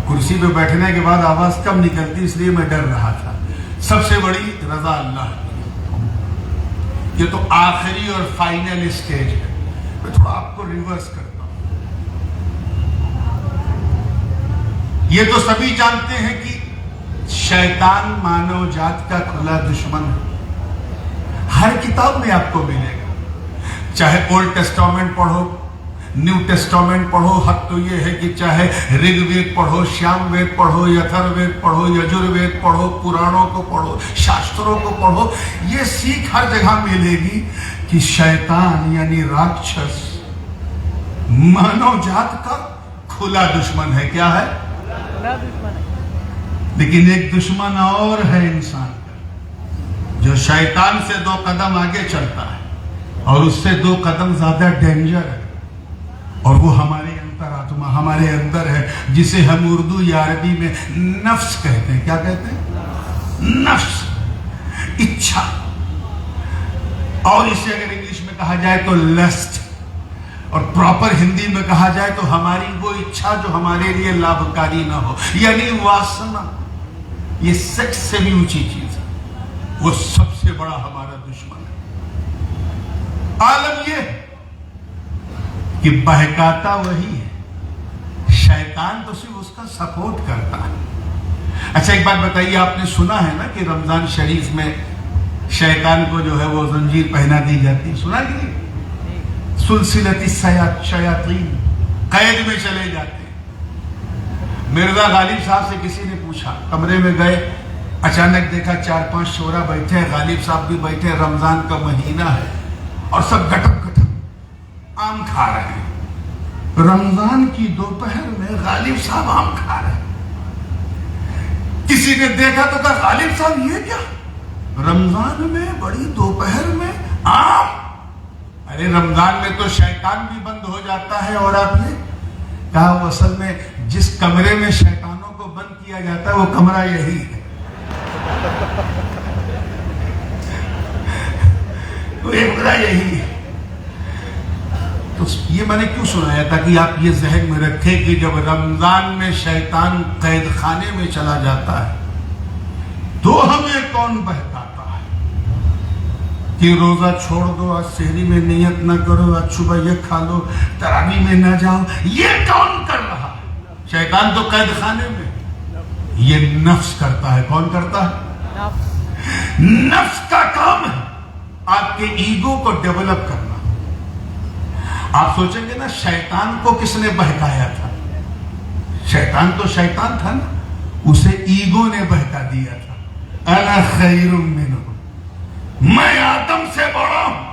कुर्सी पे बैठने के बाद आवाज कम निकलती, इसलिए मैं डर रहा था। सबसे बड़ी रजा अल्लाह की। ये तो आखिरी और फाइनल स्टेज है। मैं थोड़ा आपको रिवर्स करता हूं। ये तो सभी जानते हैं कि शैतान मानव जात का खुला दुश्मन है। हर किताब में आपको मिलेगा, चाहे ओल्ड टेस्टामेंट पढ़ो, न्यू टेस्टामेंट पढ़ो। हक तो ये है कि चाहे ऋग्वेद पढ़ो, श्यामवेद पढ़ो, यथर्वेद पढ़ो, यजुर्वेद पढ़ो, पुराणों को पढ़ो, शास्त्रों को पढ़ो, ये सीख हर जगह मिलेगी कि शैतान यानी राक्षस मानव जात का खुला दुश्मन है। क्या है? खुला दुश्मन है। लेकिन एक दुश्मन और है इंसान का, जो शैतान से 2 कदम आगे चलता है और उससे 2 कदम ज्यादा डेंजर है, और वो हमारे अंतरात्मा, हमारे अंदर है, जिसे हम उर्दू या अरबी में नफ्स कहते हैं। क्या कहते हैं? नफ्स, इच्छा। और इसे अगर इंग्लिश में कहा जाए तो लस्ट, और प्रॉपर हिंदी में कहा जाए तो हमारी वो इच्छा जो हमारे लिए लाभकारी ना हो, यानी वासना। ये सेक्स से भी ऊंची चीज है, वो सबसे बड़ा हमारा दुश्मन है। आलम ये कि बहकाता वही है, शैतान तो सिर्फ उसका सपोर्ट करता है। अच्छा एक बात बताइए, आपने सुना है ना कि रमजान शरीफ में शैतान को जो है वो जंजीर पहना दी जाती है? सुना कि नहीं? सुलसिलती शयातीन, कैद में चले जाते हैं। मिर्जा गालिब साहब से किसी ने पूछा, कमरे में गए, अचानक देखा 4-5 शोरा बैठे हैं, गालिब साहब भी बैठे, रमजान का महीना है और सब गटक गटक आम खा रहे हैं। रमजान की दोपहर में गालिब साहब आम खा रहे हैं। किसी ने देखा तो कहा, गालिब साहब ये क्या, रमजान में बड़ी दोपहर में आम? अरे रमजान में तो शैतान भी बंद हो जाता है। और आपने कहा वो असल में जिस कमरे में शैतानों को बंद किया जाता है वो कमरा यही है। तो ये कमरा यही है। तो ये मैंने क्यों सुनाया, ताकि आप ये जहन में रखें कि जब रमजान में शैतान कैद खाने में चला जाता है तो हमें कौन बहकाता है कि रोजा छोड़ दो, आज सेहरी में नियत ना करो, आज सुबह ये खा लो, तरावी में ना जाओ। ये कौन कर रहा है? शैतान तो कैद खाने में, ये नफ्स करता है। कौन करता है? नफ्स का काम है आपके ईगो को डेवलप करना। आप सोचेंगे ना, शैतान को किसने बहकाया था? शैतान तो शैतान था ना, उसे ईगो ने बहका दिया था। अना खैरुम मिन्हु, मैं आदम से बड़ा हूं।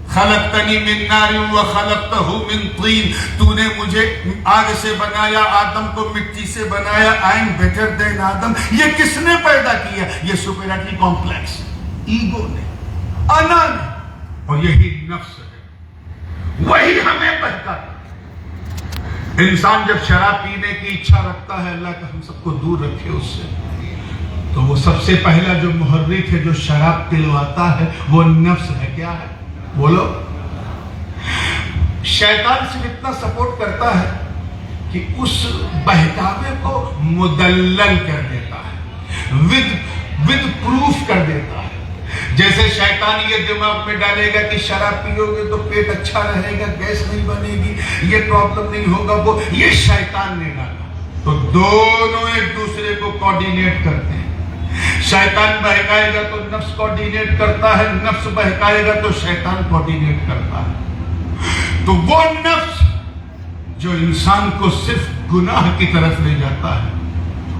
खलक़तनी मिन नारिन व खलक़तहु मिन तीन, तूने मुझे आग से बनाया, आदम को मिट्टी से बनाया। आई एम बेटर देन आदम। ये किसने पैदा किया? ये सुपीरियरिटी कॉम्प्लेक्स, ईगो ने, अना ने, और यही नफ्स है, वही हमें बहकाता। इंसान जब शराब पीने की इच्छा रखता है, अल्लाह का हम सबको दूर रखे उससे, तो वो सबसे पहला जो मुहर्रिक है, जो शराब पिलवाता है, वो नफ्स है। क्या है? बोलो। शैतान सिर्फ इतना सपोर्ट करता है कि उस बहकावे को मुदल्लल कर देता है, विद प्रूफ कर देता है। जैसे शैतान ये दिमाग में डालेगा कि शराब पियोगे तो पेट अच्छा रहेगा, गैस नहीं बनेगी, ये प्रॉब्लम नहीं होगा, वो ये शैतान ने डाला। तो दोनों एक दूसरे को कोऑर्डिनेट करते हैं। शैतान बहकाएगा तो नफ्स कोऑर्डिनेट करता है, नफ्स बहकाएगा तो शैतान कोऑर्डिनेट करता है। तो वो नफ्स जो इंसान को सिर्फ गुनाह की तरफ ले जाता है,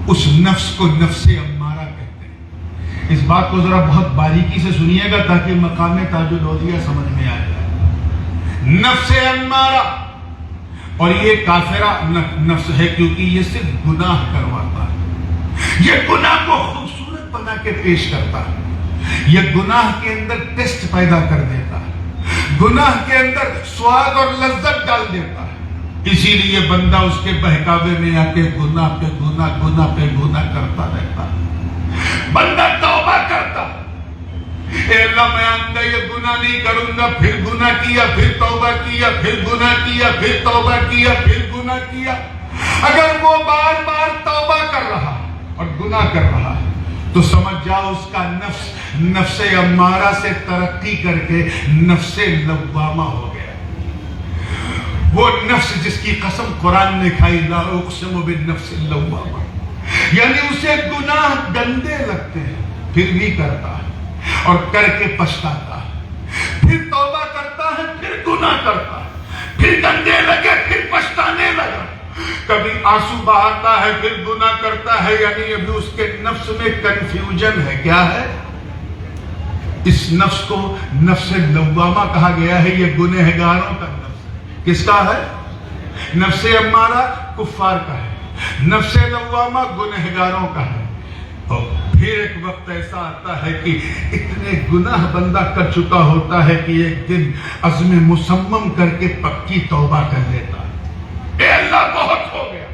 उस नफ्स को नफ्से अम्मारा कहते हैं। इस बात को जरा बहुत बारीकी से सुनिएगा ताकि मकाम ताजुल औलिया समझ में आ जाए। नफ्से अम्मारा, और ये काफिरा नफ्स है क्योंकि ये सिर्फ गुनाह करवाता है। ये गुनाह को खूबसूरत बना के पेश करता है, ये गुनाह के अंदर टेस्ट पैदा कर देता है, गुनाह के अंदर स्वाद और लज्जत डाल देता है। इसीलिए बंदा उसके बहकावे में आके गुनाह पे गुनाह, गुनाह पे गुनाह करता रहता है। बंदा तौबा करता, अल्लाह मैं आंदा ये गुनाह नहीं करूंगा, फिर गुनाह किया, फिर तौबा किया, फिर गुनाह किया, फिर तौबा किया, फिर गुनाह किया। अगर वो बार बार तौबा कर रहा और गुनाह कर रहा है तो समझ जाओ उसका नफ्स नफ्से अम्मारा से तरक्की करके नफ्से लव्वामा हो गया। वो नफ्स जिसकी कसम कुरान ने खाई, ला उक़सिमु बिन्नफ्सिल लव्वामा, यानी उसे गुनाह गंदे लगते हैं फिर भी करता है और करके पछताता है, फिर तौबा करता है, फिर गुनाह करता है, फिर गंदे लगे, फिर पछताने लगा, कभी आंसू बहाता है, फिर गुनाह करता है। यानी अभी उसके नफ्स में कंफ्यूजन है। क्या है? इस नफ्स को नफ्से लव्वामा कहा गया है। ये गुनहगारों का नफ्स है। किसका है? नफ्से अम्मारा कुफ्फार का है, नफ्से लव्वामा गुनहगारों का है। और फिर एक वक्त ऐसा आता है कि इतने गुनाह बंदा कर चुका होता है कि एक दिन अज़्म मुसम्मम करके पक्की तौबा कर लेता है। अल्लाह बहुत हो गया,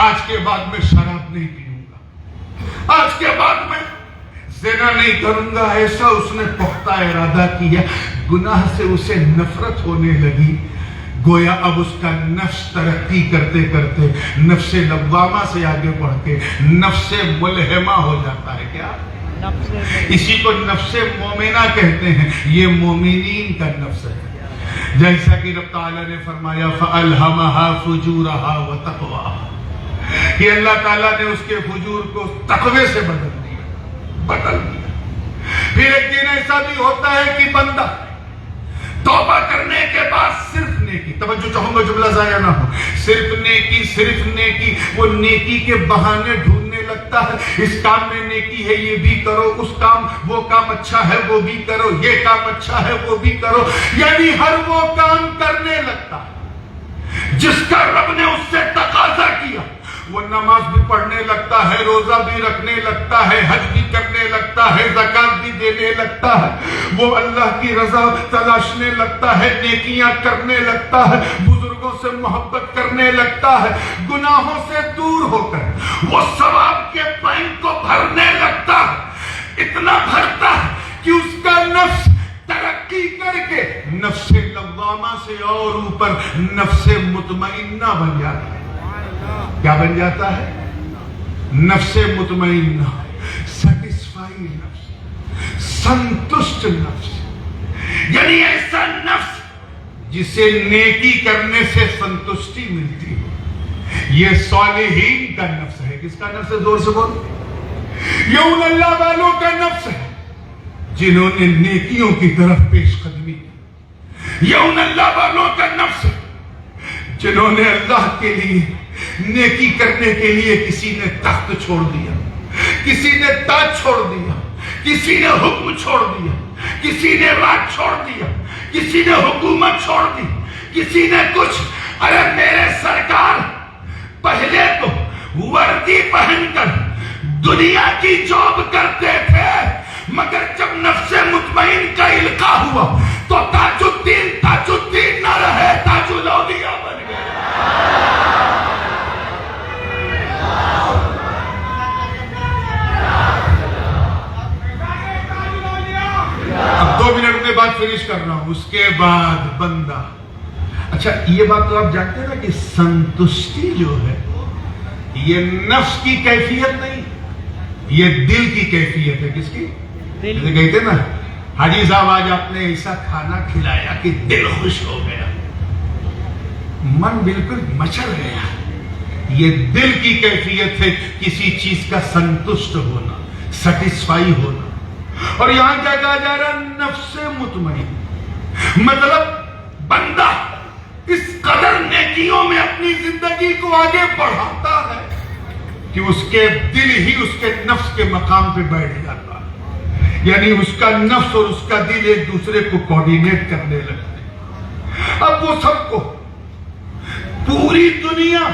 आज के बाद मैं शराब नहीं पीऊंगा, आज के बाद मैं ज़िना नहीं करूंगा। ऐसा उसने पुख्ता इरादा किया, गुनाह से उसे नफरत होने लगी। गोया अब उसका नफ्स तरक्की करते करते नफ्से लव्वामा से आगे बढ़ के नफ्से मुलहिमा हो जाता है। क्या? इसी को नफ्से मोमिना कहते हैं। ये मोमिनीन का नफ्स है। जैसा कि रब ताला ने फरमाया फ़अल्हमहा फुजूरहा व तक़वाहा, कि अल्लाह ताला ने उसके फुजूर को तक़वे से बदल दिया। फिर एक दिन ऐसा भी होता है कि बंदा तौबा करने के बाद सिर्फ नेकी, तवज्जो चाहूंगा जुमला ज़ाया ना हो, सिर्फ नेकी, वो नेकी के बहाने ढूंढने लगता है। इस काम में नेकी है, ये भी करो, उस काम, वो काम अच्छा है, वो भी करो, ये काम अच्छा है, वो भी करो। यानी हर वो काम करने लगता है जिसका रब ने उससे तकाजा किया। वो नमाज भी पढ़ने लगता है, रोजा भी रखने लगता है, हज भी करने लगता है, ज़कात भी देने लगता है, वो अल्लाह की रजा तलाशने लगता है, नेकियां करने लगता है, बुजुर्गों से मोहब्बत करने लगता है, गुनाहों से दूर होकर वो सवाब के बैंक को भरने लगता है। इतना भरता है कि उसका नफ्स तरक्की करके नफ्से लव्वामा से और ऊपर नफ्से मुतमइन्ना बन जाता है। क्या बन जाता है? नफ्से मुतमइन्ना, सैटिस्फाइड नफ्स, संतुष्ट नफ्स। यानी ऐसा नफ्स जिसे नेकी करने से संतुष्टि मिलती है। ये सालिहीन का नफ्स है। किसका नफ्स है? जोर से बोलो। ये उन अल्लाह वालों का नफ्स है जिन्होंने नेकियों की तरफ पेशकदमी की। ये उन अल्लाह वालों का नफ्स है जिन्होंने अल्लाह के लिए नेकी करने के लिए किसी ने तख्त छोड़ दिया, किसी ने ताज छोड़ दिया, किसी ने हुक्म छोड़ दिया, किसी ने राज छोड़ दिया, किसी ने हुकूमत छोड़ दी, किसी ने कुछ। अरे मेरे सरकार पहले तो वर्दी पहनकर दुनिया की जॉब करते थे, मगर जब नफ्से मुतमईन का इल्का हुआ तो ताजुद्दीन न रहे, ताजुल औलिया बन गए। अब 2 मिनट में बात फिनिश कर रहा हूं। उसके बाद बंदा, अच्छा ये बात तो आप जानते हैं ना कि संतुष्टि जो है ये नफ्स की कैफियत नहीं, ये दिल की कैफियत है। किसकी? जैसे कहते ना, हाजी साहब आज आपने ऐसा खाना खिलाया कि दिल खुश हो गया, मन बिल्कुल मचल गया। ये दिल की कैफियत है किसी चीज का संतुष्ट होना, सेटिस्फाई होना। और यहां क्या कहा जा रहा है? नफ्से मुतमईन, मतलब बंदा इस कदर नेकियों में अपनी जिंदगी को आगे बढ़ाता है कि उसके दिल ही उसके नफ्स के मकाम पे बैठ जाता है, यानी उसका नफ्स और उसका दिल एक दूसरे को कोऑर्डिनेट करने लगते हैं। अब वो सबको पूरी दुनिया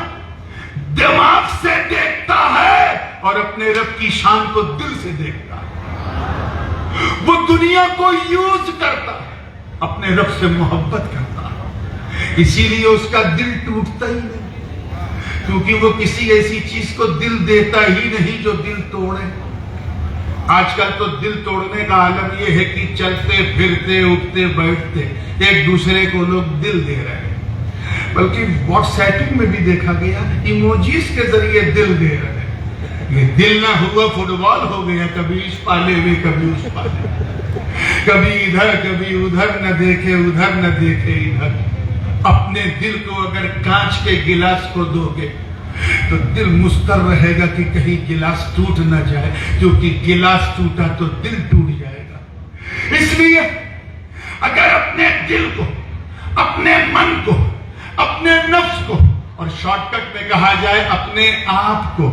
दिमाग से देखता है और अपने रब की शान को दिल से देखता है। वो दुनिया को यूज करता है, अपने रब से मोहब्बत करता है, इसीलिए उसका दिल टूटता ही नहीं, क्योंकि वो किसी ऐसी चीज को दिल देता ही नहीं जो दिल तोड़े। आजकल तो दिल तोड़ने का आलम यह है कि चलते फिरते उठते बैठते एक दूसरे को लोग दिल दे रहे हैं, बल्कि व्हाट्सएपिंग में भी देखा गया इमोजीज के जरिए दिल दे रहे हैं। ये दिल ना हुआ फुटबॉल हो गया, कभी इस पाले में कभी उस पाले, कभी इधर कभी उधर, न देखे उधर न देखे इधर। अपने दिल को अगर कांच के गिलास को दोगे तो दिल मुस्तर रहेगा कि कहीं गिलास टूट ना जाए, क्योंकि गिलास टूटा तो दिल टूट जाएगा। इसलिए अगर अपने दिल को, अपने मन को, अपने नफ्स को, और शॉर्टकट में कहा जाए अपने आप को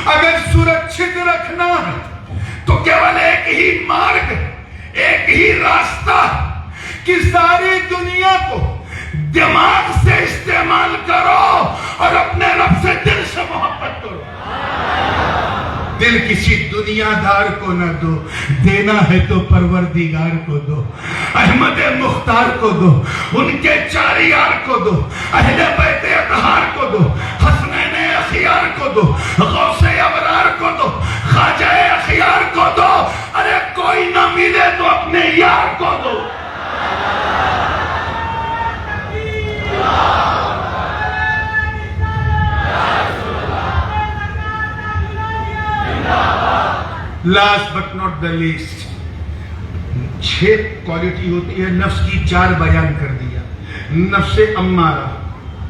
अगर सुरक्षित रखना है तो केवल एक ही मार्ग, एक ही रास्ता कि सारी दुनिया को दिमाग से इस्तेमाल करो और अपने रब से दिल से मोहब्बत करो। दिल किसी दुनियादार को न दो, देना है तो परवरदिगार को दो, अहमद मुख्तार को दो, उनके 4 यार को दो, अहले बैत अतहार को दो, हसनैन अखियार को दो, गौसे अबरार को दो, ख्वाजा अखियार को दो। अरे कोई ना मिले तो अपने यार को दो। Last but not the least, 6 quality होती है नफ्स की, 4 बयान कर दिया। नफ्से अम्मारा,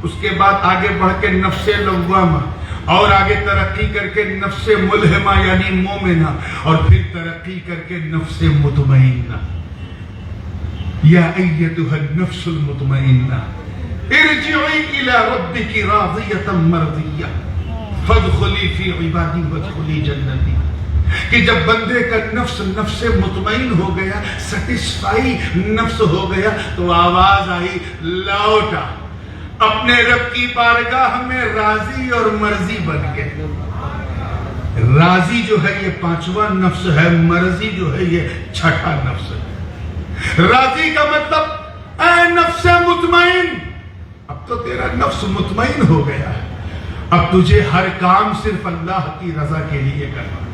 उसके बाद आगे बढ़ के नफ्से लव्वामा, और आगे तरक्की करके नफ्से मुल्हिमा यानी मोमिना, और फिर तरक्की करके नफ्से मुतमइन्ना। या अय्यतुहा नफ्सुल मुतमइन्ना इरजिई इला रब्बिकी राज़ियतम मर्दिया फदखुली फी इबादी वदखुली जन्नती। कि जब बंदे का नफ्स नफ्से मुतमईन हो गया, सेटिस्फाई नफ्स हो गया, तो आवाज आई लौटा अपने रब की बारगाह में राजी और मर्जी बन के। राजी जो है ये 5वां नफ्स है, मर्जी जो है ये 6ठा नफ्स है। राजी का मतलब ऐ नफ्से मुतमईन, अब तो तेरा नफ्स मुतमईन हो गया है, अब तुझे हर काम सिर्फ अल्लाह की रजा के लिए करना।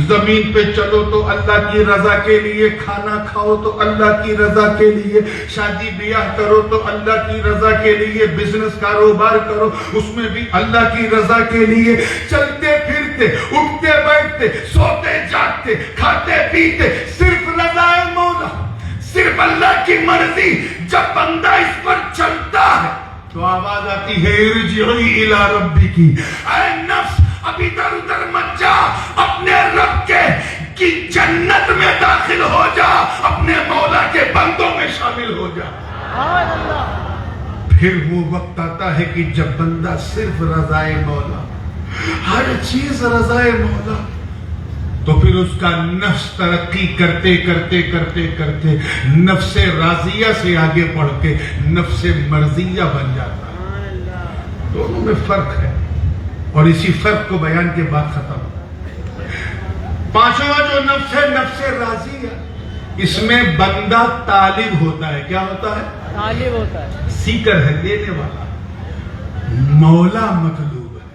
जमीन पे चलो तो अल्लाह की रजा के लिए, खाना खाओ तो अल्लाह की रजा के लिए, शादी ब्याह करो तो अल्लाह की रजा के लिए, बिजनेस कारोबार करो उसमें भी अल्लाह की रजा के लिए, चलते फिरते उठते बैठते सोते जागते खाते पीते सिर्फ रजाए मौला, सिर्फ अल्लाह की मर्जी। जब बंदा इस पर चलता है तो आवाज आती है इरजिई इला रब्बिकी, ऐ नफ्स अब इधर उधर मत जा, अपने रब के की जन्नत में दाखिल हो जा, अपने मौला के बंदों में शामिल हो जा। फिर वो वक्त आता है कि जब बंदा सिर्फ रजाए मौला, हर चीज रजाए मौला, तो फिर उसका नफ्स तरक्की करते करते करते करते नफ्से राजिया से आगे बढ़ के नफ्से मर्जिया बन जाता है। दोनों में फर्क है और इसी फर्क को बयान के बाद खत्म। पांचवा जो नफ्स है नफ्से राजिया, इसमें बंदा तालिब होता है। क्या होता है? तालिब होता है, सीकर है, लेने वाला। मौला मतलूब है,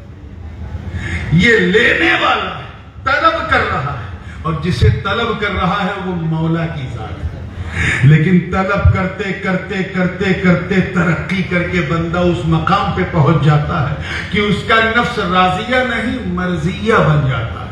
ये लेने वाला है, तलब कर रहा है, और जिसे तलब कर रहा है वो मौला की जात है। लेकिन तलब करते करते करते करते तरक्की करके बंदा उस मकाम पे पहुंच जाता है कि उसका नफ्स राजिया नहीं मर्जिया बन जाता है।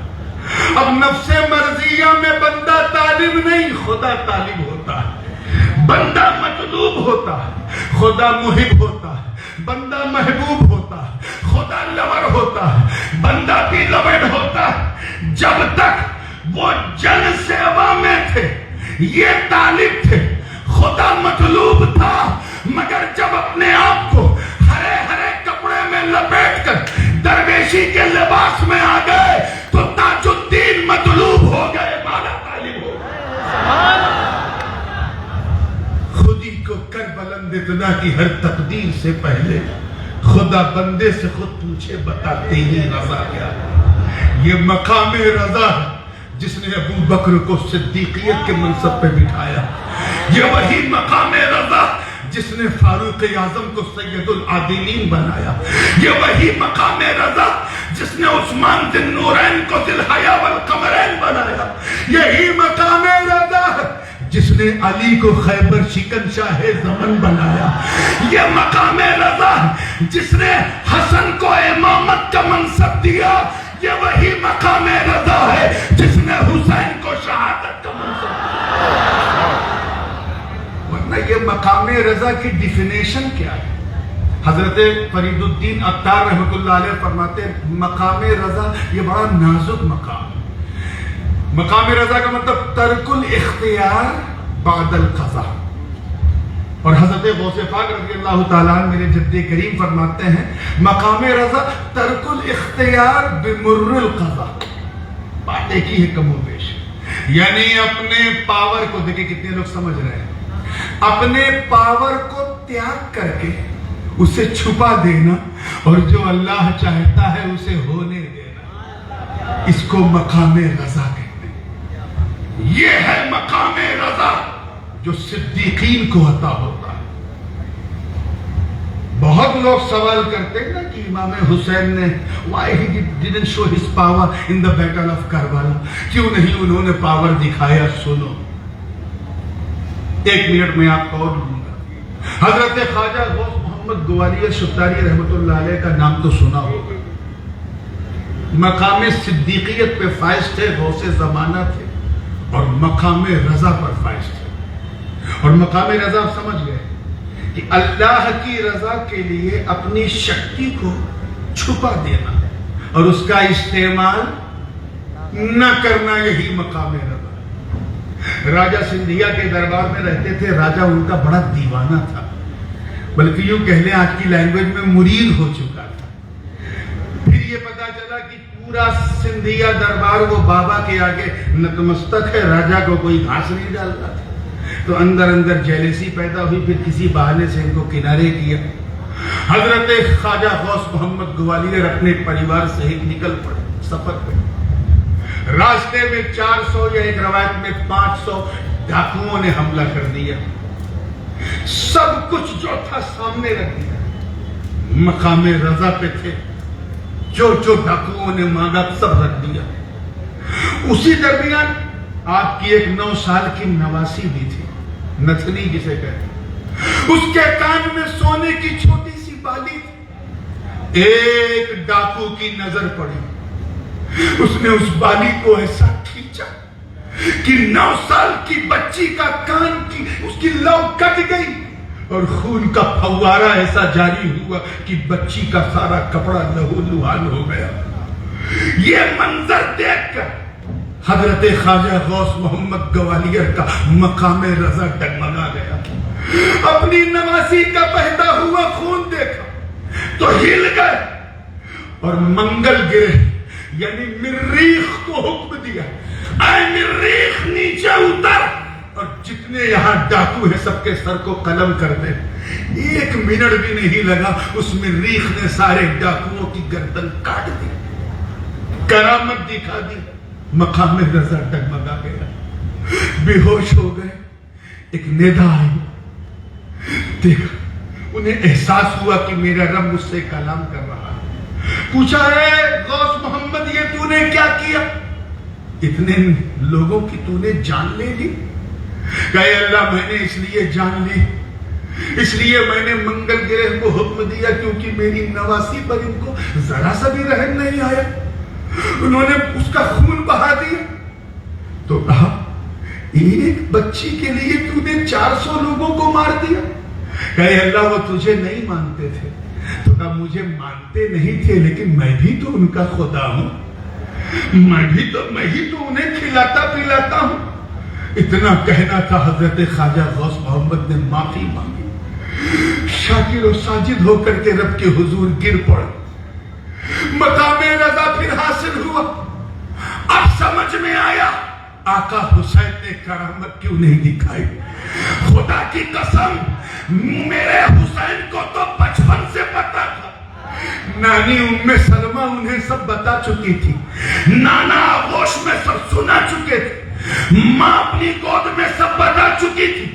अब नफ्से मर्जिया में बंदा तालिब नहीं, खुदा तालिब होता है। बंदा मतलूब होता है, खुदा मुहिब होता है। बंदा महबूब होता है, खुदा लवर होता है। बंदा भी लवर होता है। जब तक वो जन सेवा में थे ये तालिब थे, खुदा मतलूब था। मगर जब अपने आप को हरे हरे कपड़े में लपेट कर दरवेशी के लिबास में आ गए तो ताजुद्दीन मतलूब हो गए, माला तालिब हो गए। खुदी को कर बुलंद इतना कि हर तकदीर से पहले खुदा बंदे से खुद पूछे बता तेरी रजा क्या है। ये मकाम रजा है जिसने अबू बकर को सिद्दीकियत के मनसब पे बिठाया। ये वही मकाम रजा जिसने फारूक आजम को सैयदुल आदिलीन बनाया। ये वही मकाम रजा जिसने उस्मान जिन नूरैन को दिलहया वल कमरैन बनाया। यही मकाम रजा जिसने अली को खैबर शिकन शाहे ज़मन बनाया। ये मकाम रजा जिसने हसन को इमामत का मनसब दिया। ये वही मकाम रजा है जिसने हुसैन को शहादत का मनसब दिया। वरना ये मकाम रजा की डिफिनेशन क्या है? हजरत फरीदुद्दीन अत्तार रहमतुल्लाह अलैह फरमाते हैं मकाम रजा ये बड़ा नाजुक मकाम है। मकाम रजा का मतलब तर्कुल इख्तियार बादल क़ज़ा। और हजरत गौसे पाक रज़ियल्लाहु ताला अन्हु मेरे जद्दे करीम फरमाते हैं मकाम रजा तर्कुल इख्तियार बिमुर्रिल क़ज़ा। बात एक ही है कमोबेश, यानी अपने पावर को, देखिए कितने लोग समझ रहे हैं, अपने पावर को त्याग करके उसे छुपा देना और जो अल्लाह चाहता है उसे होने देना, इसको मकाम रजा कहते हैं। ये है मकाम रजा जो सिद्दीकीन को अता होता है। बहुत लोग सवाल करते हैं ना कि इमाम हुसैन ने why he didn't show his power in the battle of Karbala, क्यों नहीं उन्होंने पावर दिखाया? सुनो, एक मिनट में आपको और लूंगा। हजरत ख्वाजा गौस मोहम्मद ग्वालियर शुक्तारी रहमतुल्लाह अलैह का नाम तो सुना होगा। मकाम सिद्दीकियत पे फाइज थे, गौसे जमाना थे, और मकाम रजा पर फाइज थे। और मकाम रजा आप समझ गए कि अल्लाह की रजा के लिए अपनी शक्ति को छुपा देना और उसका इस्तेमाल न करना, यही मकाम रजा। राजा सिंधिया के दरबार में रहते थे। राजा उनका बड़ा दीवाना था, बल्कि यूं कह लें आज की लैंग्वेज में मुरीद हो चुका था। फिर ये पता चला कि पूरा सिंधिया दरबार वो बाबा के आगे नतमस्तक है, राजा को कोई घास नहीं डालता था। तो अंदर अंदर जेलसी पैदा हुई, फिर किसी बहाने से इनको किनारे किया। हजरत ख्वाजा गौस मोहम्मद ग्वालियर अपने परिवार सहित निकल पड़े सफर पे। रास्ते में 400 या एक रवायत में 500 डाकुओं ने हमला कर दिया। सब कुछ जो था सामने रख दिया। मकाम रजा पे थे, जो डाकुओं ने मांगा सब रख दिया। उसी दरमियान आपकी एक 9 साल की नवासी भी थी, नथनी जिसे कहते, उसके कान में सोने की छोटी सी बाली थी। एक डाकू की नजर पड़ी, उसने उस बाली को ऐसा खींचा कि 9 साल की बच्ची का कान की उसकी लौ कट गई और खून का फव्वारा ऐसा जारी हुआ कि बच्ची का सारा कपड़ा लहूलुहान हो गया। ये मंजर देखकर हजरत ख्वाजा गौस मोहम्मद ग्वालियर का मकाम रजा डगमगा गया। अपनी नवासी का बहता हुआ खून देखा तो हिल गए और मंगल गिरे यानी मरीख को हुक्म दिया, ऐ मरीख नीचे उतर और जितने यहां डाकू है सबके सर को कलम कर दे। 1 मिनट भी नहीं लगा, उस मरीख ने सारे डाकुओं की गर्दन काट दी, करामत दिखा दी। मकाम रजा डगमगा गया, बेहोश हो गए। एक निदा आई, देखा, उन्हें एहसास हुआ कि मेरा रब मुझसे कलाम कर रहा है। पूछा, है गौस मोहम्मद, ये तूने क्या किया? इतने लोगों की तूने जान ले ली? कहे, अल्लाह मैंने इसलिए जान ली, इसलिए मैंने मंगल ग्रह को हुक्म दिया क्योंकि मेरी नवासी पर इनको जरा सा भी रहम नहीं आया, उन्होंने उसका खून बहा दिया। तो कहा, एक बच्ची के लिए तूने 400 लोगों को मार दिया। कहे, अल्लाह वो तुझे नहीं मानते थे। तो कहा, मुझे मानते नहीं थे लेकिन मैं भी तो उनका खुदा हूं, मैं ही तो उन्हें खिलाता पिलाता हूं। इतना कहना था, हजरत ख्वाजा गौस मोहम्मद ने माफी मांगी, शाकिर और साजिद होकर के रब के हुजूर गिर पड़े। मकामे रजा फिर हासिल हुआ। अब समझ में आया आका हुसैन ने करामत क्यों नहीं दिखाई। खुदा की कसम, मेरे हुसैन को तो बचपन से पता था। नानी उम्मे सलमा उन्हें सब बता चुकी थी, नाना आगोश में सब सुना चुके थे, मां अपनी गोद में सब बता चुकी थी,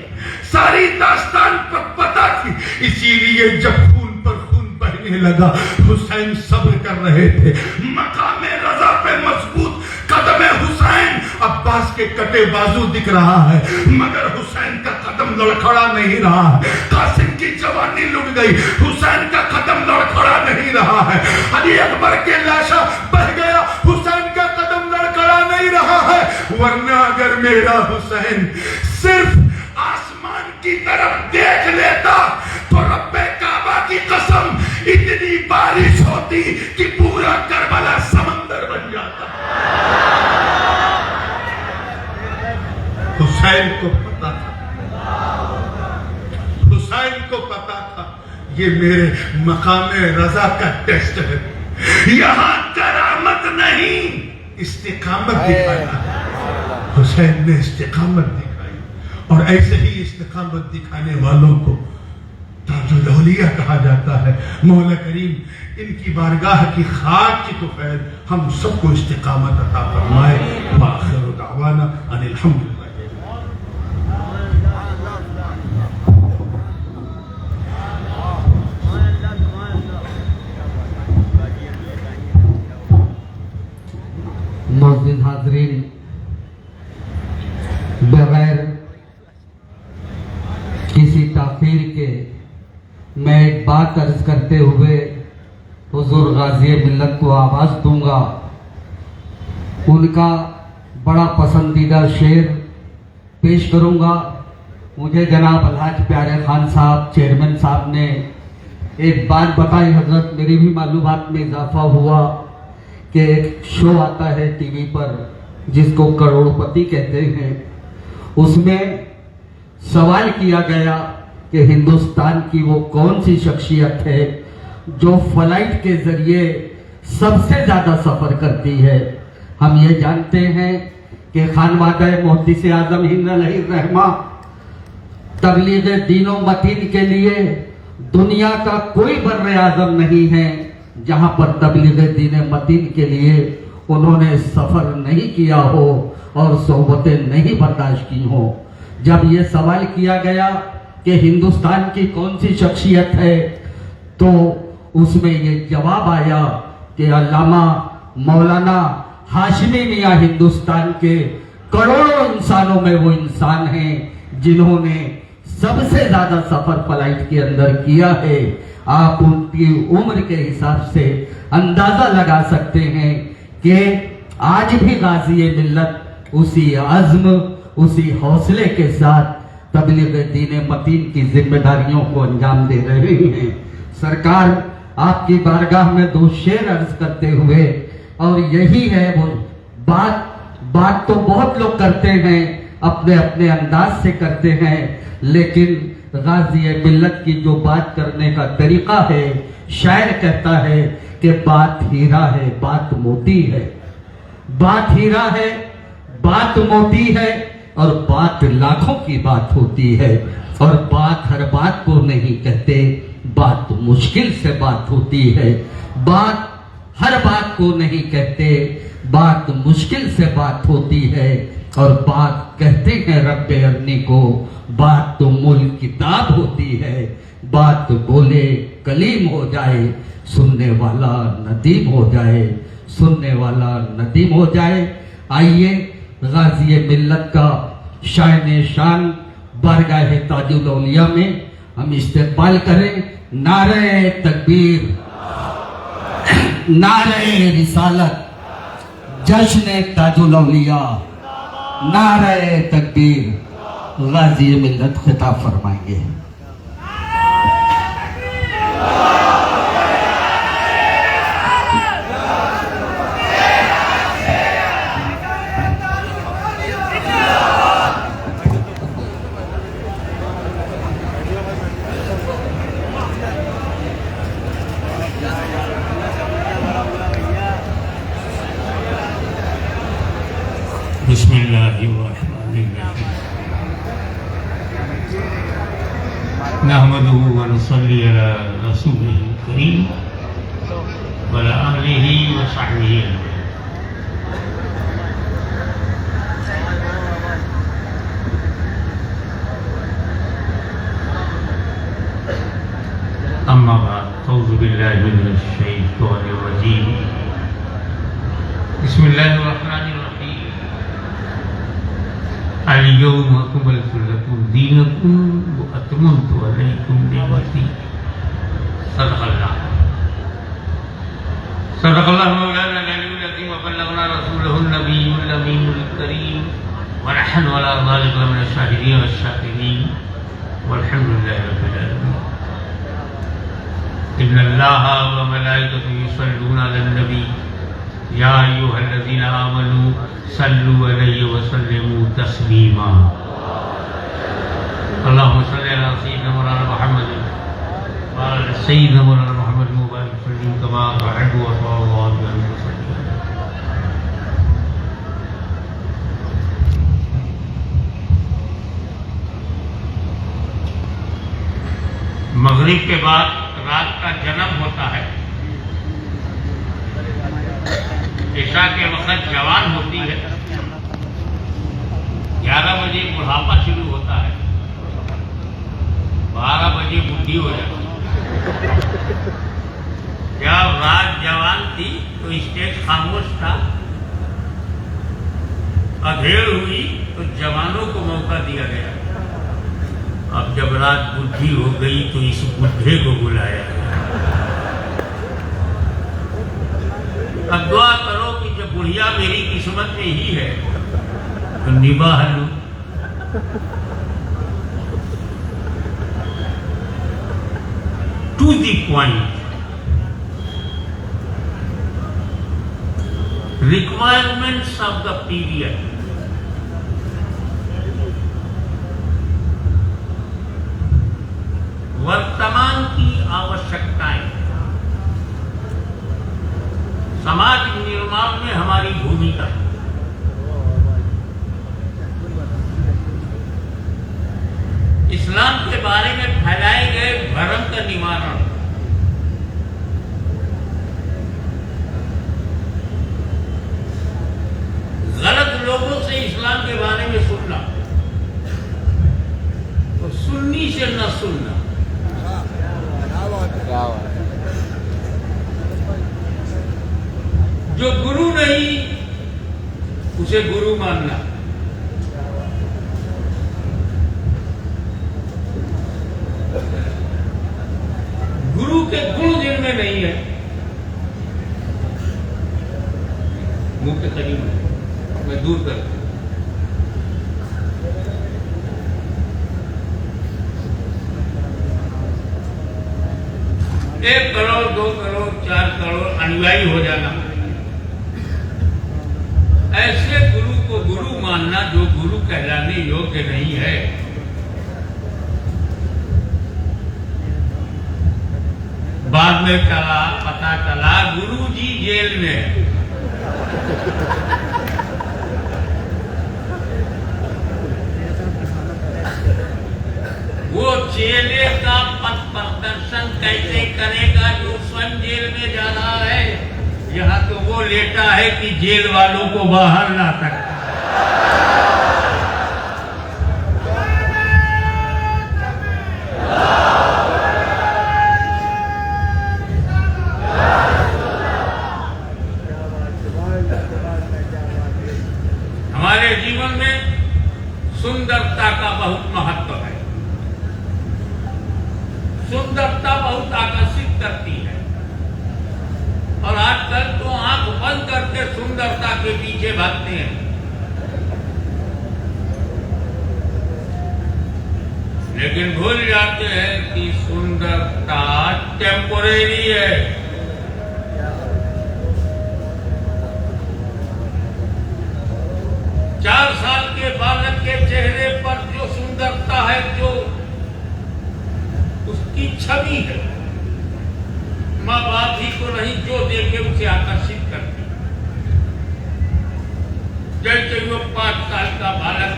सारी दास्तान पता थी। इसीलिए जब खून पर खून बहने लगा, हुसैन सब्र कर रहे थे। मकामे रजा पे मजबूत कदम हुसैन, अब्बास के कटे बाजू दिख रहा है मगर हुसैन का कदम लड़खड़ा नहीं रहा है। कासिम की जवानी लुट गई, हुसैन का कदम लड़खड़ा नहीं रहा है। अली अकबर के लाशा बह गया, हुसैन का कदम लड़खड़ा नहीं रहा है। वरना अगर मेरा हुसैन सिर्फ आसमान की तरफ देख लेता तो रब्बे काबा की कसम इतनी बारिश होती कि पूरा करबला समंदर बन जाता। हुसैन को पता था, हुसैन को पता था ये मेरे मकामे रजा का टेस्ट है, यहां करामत नहीं इस्तिकामत दिखाना। हुसैन ने इस्तिकामत दिखाई और ऐसे ही इस्तिकामत दिखाने वालों को ताजुल औलिया कहा जाता है। मौला करीम इनकी बारगाह की खाक की तो खैर हम सबको इस्तिकामत अता फरमाए। आखिर दावाना अनिल हम्दुलिल्लाह। मुअज़्ज़िज़ हाज़रीन, बगैर किसी ताख़ीर के मैं एक बात अर्ज करते हुए हुज़ूर गाज़ी मिल्लत को आवाज़ दूंगा। उनका बड़ा पसंदीदा शेर पेश करूंगा। मुझे जनाब अलहाज प्यारे खान साहब चेयरमैन साहब ने एक बात बताई, हजरत मेरी भी मालूमात में इजाफा हुआ कि एक शो आता है टीवी पर जिसको करोड़पति कहते हैं। उसमें सवाल किया गया कि हिंदुस्तान की वो कौन सी शख्सियत है जो फ्लाइट के जरिए सबसे ज्यादा सफर करती है। हम ये जानते हैं कि खानवादा मुहद्दिस आज़म हिंद अलैहिर्रहमा तबलीग दीनो मतीन के लिए दुनिया का कोई बर्रे आज़म नहीं है जहां पर तबलीग दीन मतीन के लिए उन्होंने सफर नहीं किया हो और सोहबतें नहीं बर्दाश्त की हो। जब ये सवाल किया गया कि हिंदुस्तान की कौन सी शख्सियत है तो उसमें ये जवाब आया कि अल्लामा मौलाना हाशमी मियां हिंदुस्तान के करोड़ों इंसानों में वो इंसान हैं जिन्होंने सबसे ज्यादा सफर फ्लाइट के अंदर किया है। आप उनकी उम्र के हिसाब से अंदाजा लगा सकते हैं कि आज भी गाज़ी मिल्लत उसी अज़्म उसी हौसले के साथ तबलीग दीन मतीन की जिम्मेदारियों को अंजाम दे रहे हैं। सरकार आपकी बारगाह में 2 शेर अर्ज करते हुए, और यही है वो बात तो बहुत लोग करते हैं, अपने अपने अंदाज से करते हैं, लेकिन गाज़ी मिल्लत की जो बात करने का तरीका है, शायर कहता है कि बात हीरा है, बात मोती है। बात हीरा है, बात मोती है, और बात लाखों की बात होती है। और बात हर बात को नहीं कहते, बात मुश्किल से बात होती है। बात हर बात को नहीं कहते, बात मुश्किल से बात होती है। और बात कहते हैं रब्बे अरनी को, बात तो मूल किताब होती है। बात बोले कलीम हो जाए, सुनने वाला नदीम हो जाए, सुनने वाला नदीम हो जाए। आइए गाज़ी मिल्लत का शान शान बारगाह ताजुल औलिया में हम इस्तेक़बाल करें। नारे तकबीर, नारे रिसालत, जश्न ताजुल औलिया, नारे तकबीर। गाज़ी मिल्लत खिताब फरमाएंगे। बिस्मिल्लाहिर्रहमानिर्रहीम। नहमदुहु व नुसल्ली अला रसूलिहिल करीम व अला आलिहि व सहबिहि अजमईन। अम्मा बाद, अऊज़ु बिल्लाहि मिनश शैतानिर रजीम। बिस्मिल्लाहिर्रहमानिर्रहीम। अल-यौम अकमलतु लकुम दीनकुम व अतममतु अलैकुम निअमती। सदक़ल्लाहु मौलाना अल-अलीयुल अज़ीम व बल्लगना रसूलहुन नबियुल अमीनुल करीम व नहनु अला ज़ालिका मिनश शाहिदीन व शाकिरीन वल्हम्दुलिल्लाहि रब्बिल आलमीन। इन्नल्लाहा व मलाइकतहु युसल्लूना अलन नबी या अय्युहल्लज़ीना आमनू सल्लु अलैहि व सल्लिमू तस्लीमा। अल्लाहुम्मा सल्लि अला सय्यिदिना मौलाना मुहम्मद व अला सय्यिदिना मौलाना मुहम्मद व बारिक वसल्लिम कमा तुहिब्बु व तुर्दी। मगरिब के बाद रात का जन्म होता है। ईशा के वक्त जवान होती है। 11 बजे बुढ़ापा शुरू होता है। 12 बजे बुढ़ी हो जाती है। जब रात जवान थी तो स्टेज खामोश था। अधेड़ हुई तो जवानों को मौका दिया गया। अब जब रात बुढ़ी हो गई तो इस बुढ़े को बुलाया गया। अब दुआ करो कि जब बुढ़िया मेरी किस्मत में ही है तो निभाह लूं। To the point, requirements of the period. वर्तमान की आवश्यकताएं, समाज निर्माण में हमारी भूमिका, इस्लाम के बारे में फैलाए गए भ्रम का निवारण, गलत लोगों से इस्लाम के बारे में सुनना और सुन्नी से न सुनना, जो गुरु नहीं उसे गुरु मानना, गुरु के गुण जिनमें नहीं है मुंह के करीब मैं दूर कर। 1 करोड़ 2 करोड़ 4 करोड़ अनुयायी हो जाना, ऐसे गुरु को गुरु मानना जो गुरु कहलाने योग्य नहीं है। बाद में पता चला गुरुजी जेल में है। वो चेले का पथ प्रदर्शन कैसे करेगा जो स्वयं जेल में जा रहा है? यहाँ तो वो लेटा है कि जेल वालों को बाहर ला सकता। हमारे जीवन में सुंदरता का बहुत महत्व है। सुंदरता बहुत आकर्षित करती है और आजकल तो आंख बंद करके सुंदरता के पीछे भागते हैं। लेकिन भूल जाते हैं कि सुंदरता टेम्पोरेरी है। चार साल के बालक के चेहरे पर जो सुंदरता है, जो उसकी छवि है, माँ बाप ही को नहीं, जो देखे उसे आकर्षित करती। जैसे वो 5 साल का बालक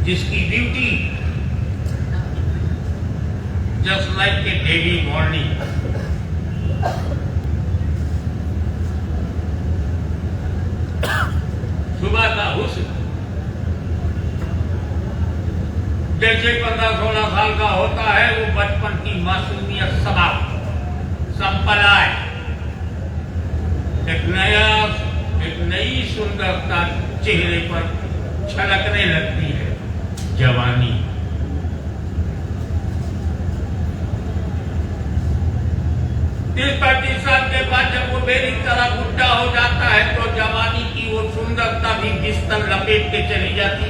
जिसकी beauty just like a daily morning, सुबह का हुस्न, जैसे 15-16 साल का होता है वो बचपन की मासूमियत समाप्त, संपलाय, एक नई सुंदरता चेहरे पर छलकने लगती है, जवानी। 30-35 साल के बाद जब वो मेरी तरह बुढ़ा हो जाता है तो जवानी की वो सुंदरता भी बिस्तर लपेट के चली जाती।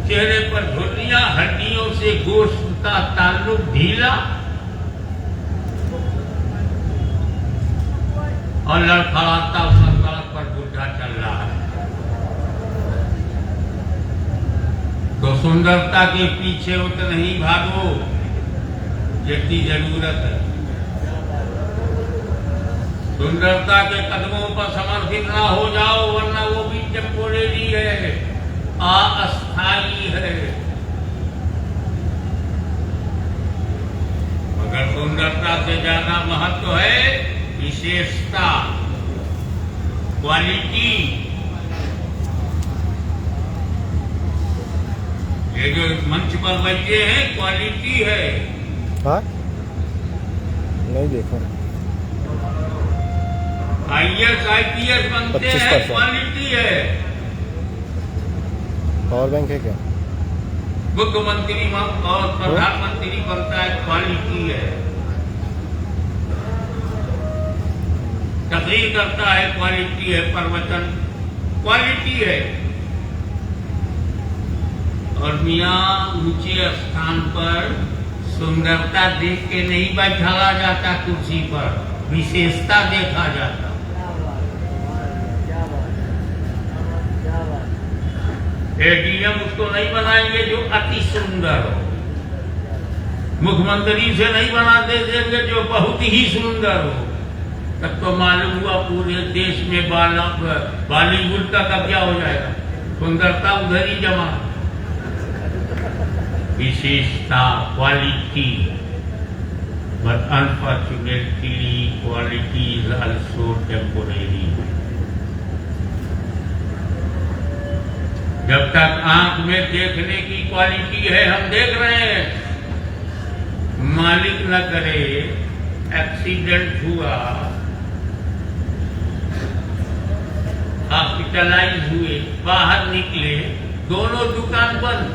चेहरे पर झुर्रियां, हड्डियों से गोश्त का ताल्लुक ढीला और लड़खड़ाता हुआ सड़क पर बुढ़ा चल रहा है। तो सुंदरता के पीछे उतना ही भागो जितनी जरूरत है। सुंदरता के कदमों पर समर्पित ना हो जाओ, वरना वो भी टेम्पोरेरी है, अस्थायी है। मगर सुंदरता से ज्यादा महत्व है विशेषता, क्वालिटी। ये जो मंच पर बैठे हैं क्वालिटी है। हाँ नहीं देखा। IAS IPS बनते हैं, क्वालिटी है। पावर बैंक है क्या? मुख्यमंत्री और प्रधानमंत्री बनता है, क्वालिटी है। तकरीर करता है, क्वालिटी है। प्रवचन, क्वालिटी है। और मियाँ ऊंचे स्थान पर सुंदरता देख के नहीं बैठाया जाता कुर्सी पर, विशेषता देखा जाता। ADM उसको नहीं बनाएंगे जो अति सुंदर हो, मुख्यमंत्री से नहीं बना देंगे जो बहुत ही सुंदर हो। तब तो मालूम हुआ पूरे देश में बॉलीवुड का कब्जा हो जाएगा। सुंदरता उधर ही जमा। विशेषता, quality, but unfortunately quality is also temporary। जब तक आंख में देखने की क्वालिटी है, हम देख रहे हैं, मालिक न करे, एक्सीडेंट हुआ, हॉस्पिटलाइज हुए, बाहर निकले, दोनों दुकान बंद।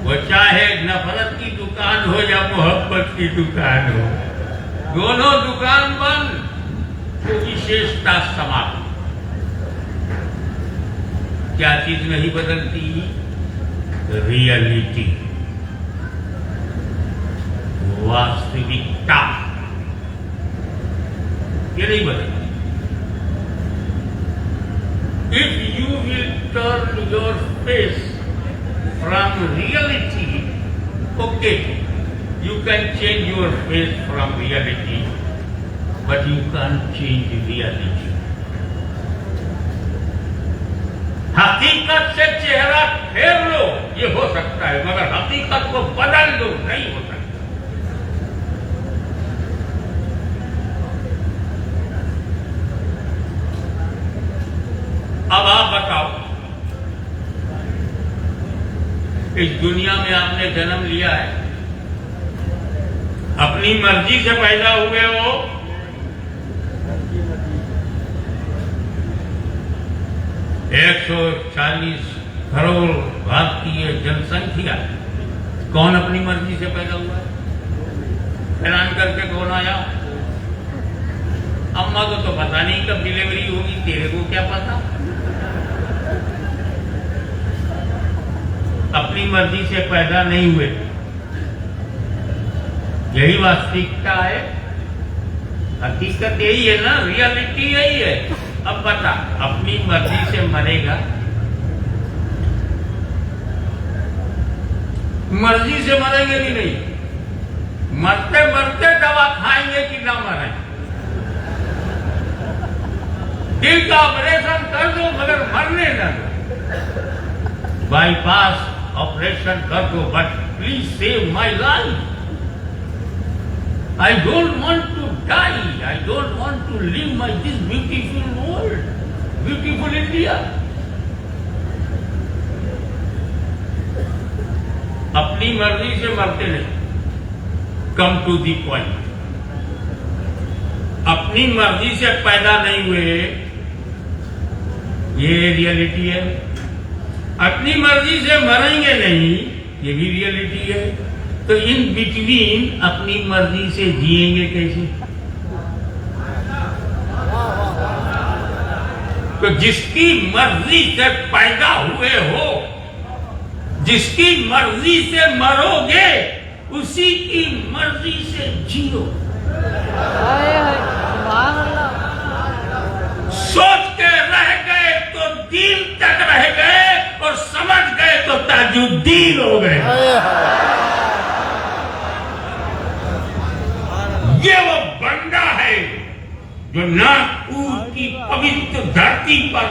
वो चाहे नफरत की दुकान हो या मोहब्बत की दुकान हो, दोनों दुकान बंद। तो विशेषता समाप्त। क्या चीज नहीं बदलती? रियलिटी, वास्तविकता, ये नहीं बदलती। If you will turn your face from reality, okay, you can change your face from reality, but you can't change reality. हकीकत से चेहरा फेर लो, ये हो सकता है, मगर हकीकत को बदल दो, नहीं हो सकता। अब आप बताओ, इस दुनिया में आपने जन्म लिया है, अपनी मर्जी से पैदा हुए हो, एक 140 करोड़ भारतीय जनसंख्या, कौन अपनी मर्जी से पैदा हुआ है? ऐलान करके कौन आया? अम्मा को तो पता नहीं कब डिलीवरी होगी, तेरे को क्या पता? अपनी मर्जी से पैदा नहीं हुए, यही वास्तविकता है, हकीकत यही है ना, रियलिटी यही है। अब बता, अपनी मर्जी से मरेगा, मर्जी से मरेंगे कि नहीं? मरते मरते दवा खाएंगे कि ना मरें? दिल का ऑपरेशन कर दो मगर मरने न दो, बाईपास ऑपरेशन कर दो, but please save my life. I don't want to die. I don't want to leave this beautiful world, beautiful India. अपनी मर्जी से मरते नहीं। Come to the point. अपनी मर्जी से पैदा नहीं हुए, ये रियलिटी है। अपनी मर्जी से मरेंगे नहीं, ये भी रियलिटी है। तो इन बिटवीन अपनी मर्जी से जिएंगे कैसे? तो जिसकी मर्जी से पैदा हुए हो, जिसकी मर्जी से मरोगे, उसी की मर्जी से जियो। सोच के रह गए तो दीन तक रह गए, और समझ गए तो ताजुद्दीन हो गए। ये वो बंदा है जो नागपुर की पवित्र धरती पर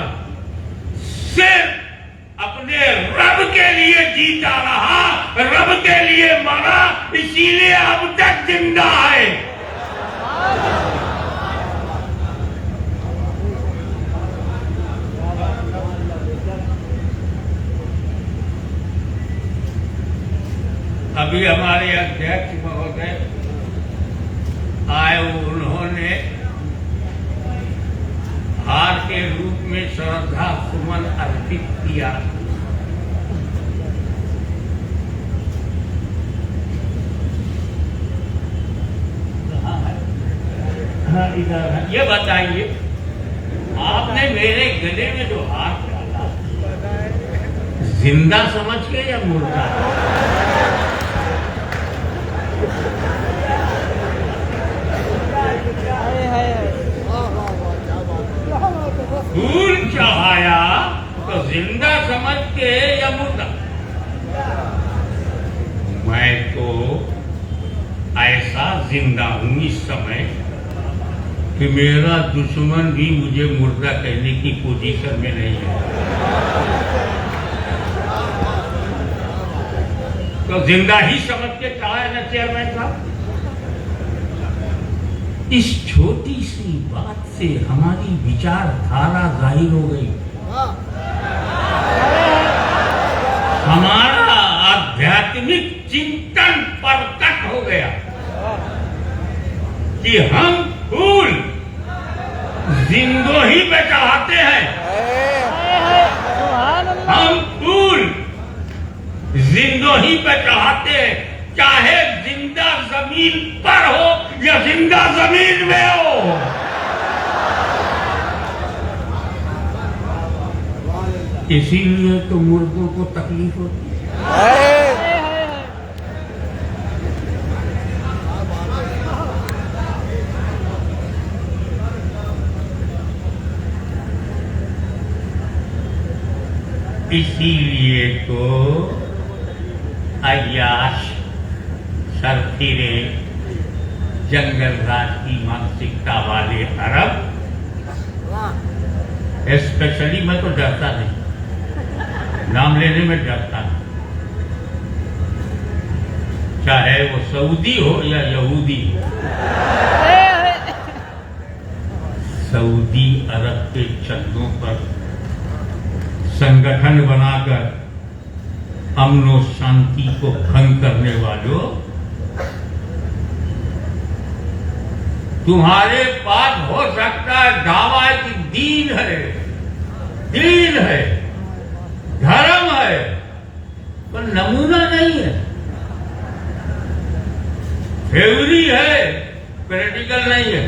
सिर्फ अपने रब के लिए जीता रहा, रब के लिए मरा, इसीलिए अब तक जिंदा है। अभी हमारे अध्यक्ष महोदय आए, उन्होंने हार के रूप में श्रद्धा सुमन अर्पित किया। हाँ, इधर है। ये बताइए, आपने मेरे गले में जो हार डाला, जिंदा समझ के या मुर्दा? फूल चढ़ाया तो जिंदा समझ के या मुर्दा? मैं तो ऐसा जिंदा हूं इस समय कि मेरा दुश्मन भी मुझे मुर्दा कहने की पोजीशन में नहीं है। तो जिंदा ही समझ के चाहे ना चेयरमैन साहब। इस छोटी सी बात से हमारी विचारधारा जाहिर हो गई, हमारा आध्यात्मिक चिंतन प्रकट हो गया कि हम फूल जिंदोही पे चढ़ाते हैं, हम फूल जिंदोही पे चढ़ाते हैं, चाहे जिंदा जमीन पर हो या जिंदा जमीन में हो। इसीलिए तो मुर्दों को तकलीफ होती है। इसीलिए तो अय्याश, सरफिरे, जंगल राज की मानसिकता वाले अरब, स्पेशली मैं तो डरता नहीं, नाम लेने में डरता नहीं, चाहे वो सऊदी हो या यहूदी हो। सऊदी अरब के चंदों पर संगठन बनाकर अमन और शांति को भंग करने वालों, तुम्हारे पास हो सकता है दावा कि दीन है, धर्म है, पर नमूना नहीं है, थ्योरी है, प्रैक्टिकल नहीं है।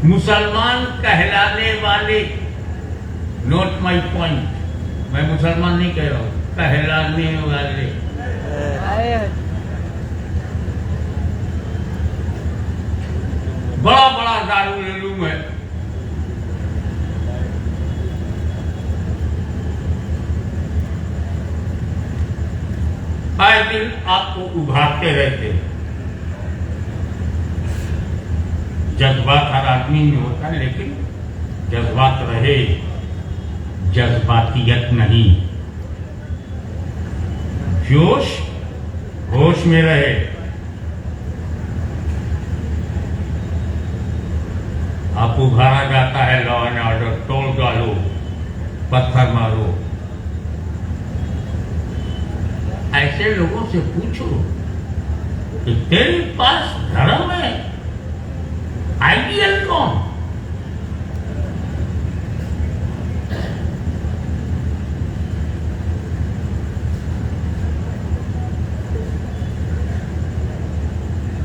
मुसलमान कहलाने वाले, नोट माई पॉइंट, मैं मुसलमान नहीं कह रहा हूं, कहलाने वाले बड़ा बड़ा दारुल उलूम है, आए दिन आपको उभारते रहते हैं। जज्बात हर आदमी में होता है, लेकिन जज्बात रहे, जज्बातियत नहीं। जोश होश में रहे। आप उभारा जाता है लॉ एंड ऑर्डर, तोड़ डालो, पत्थर मारो। ऐसे लोगों से पूछो कि तेरे पास धर्म है, आइडियल कौन?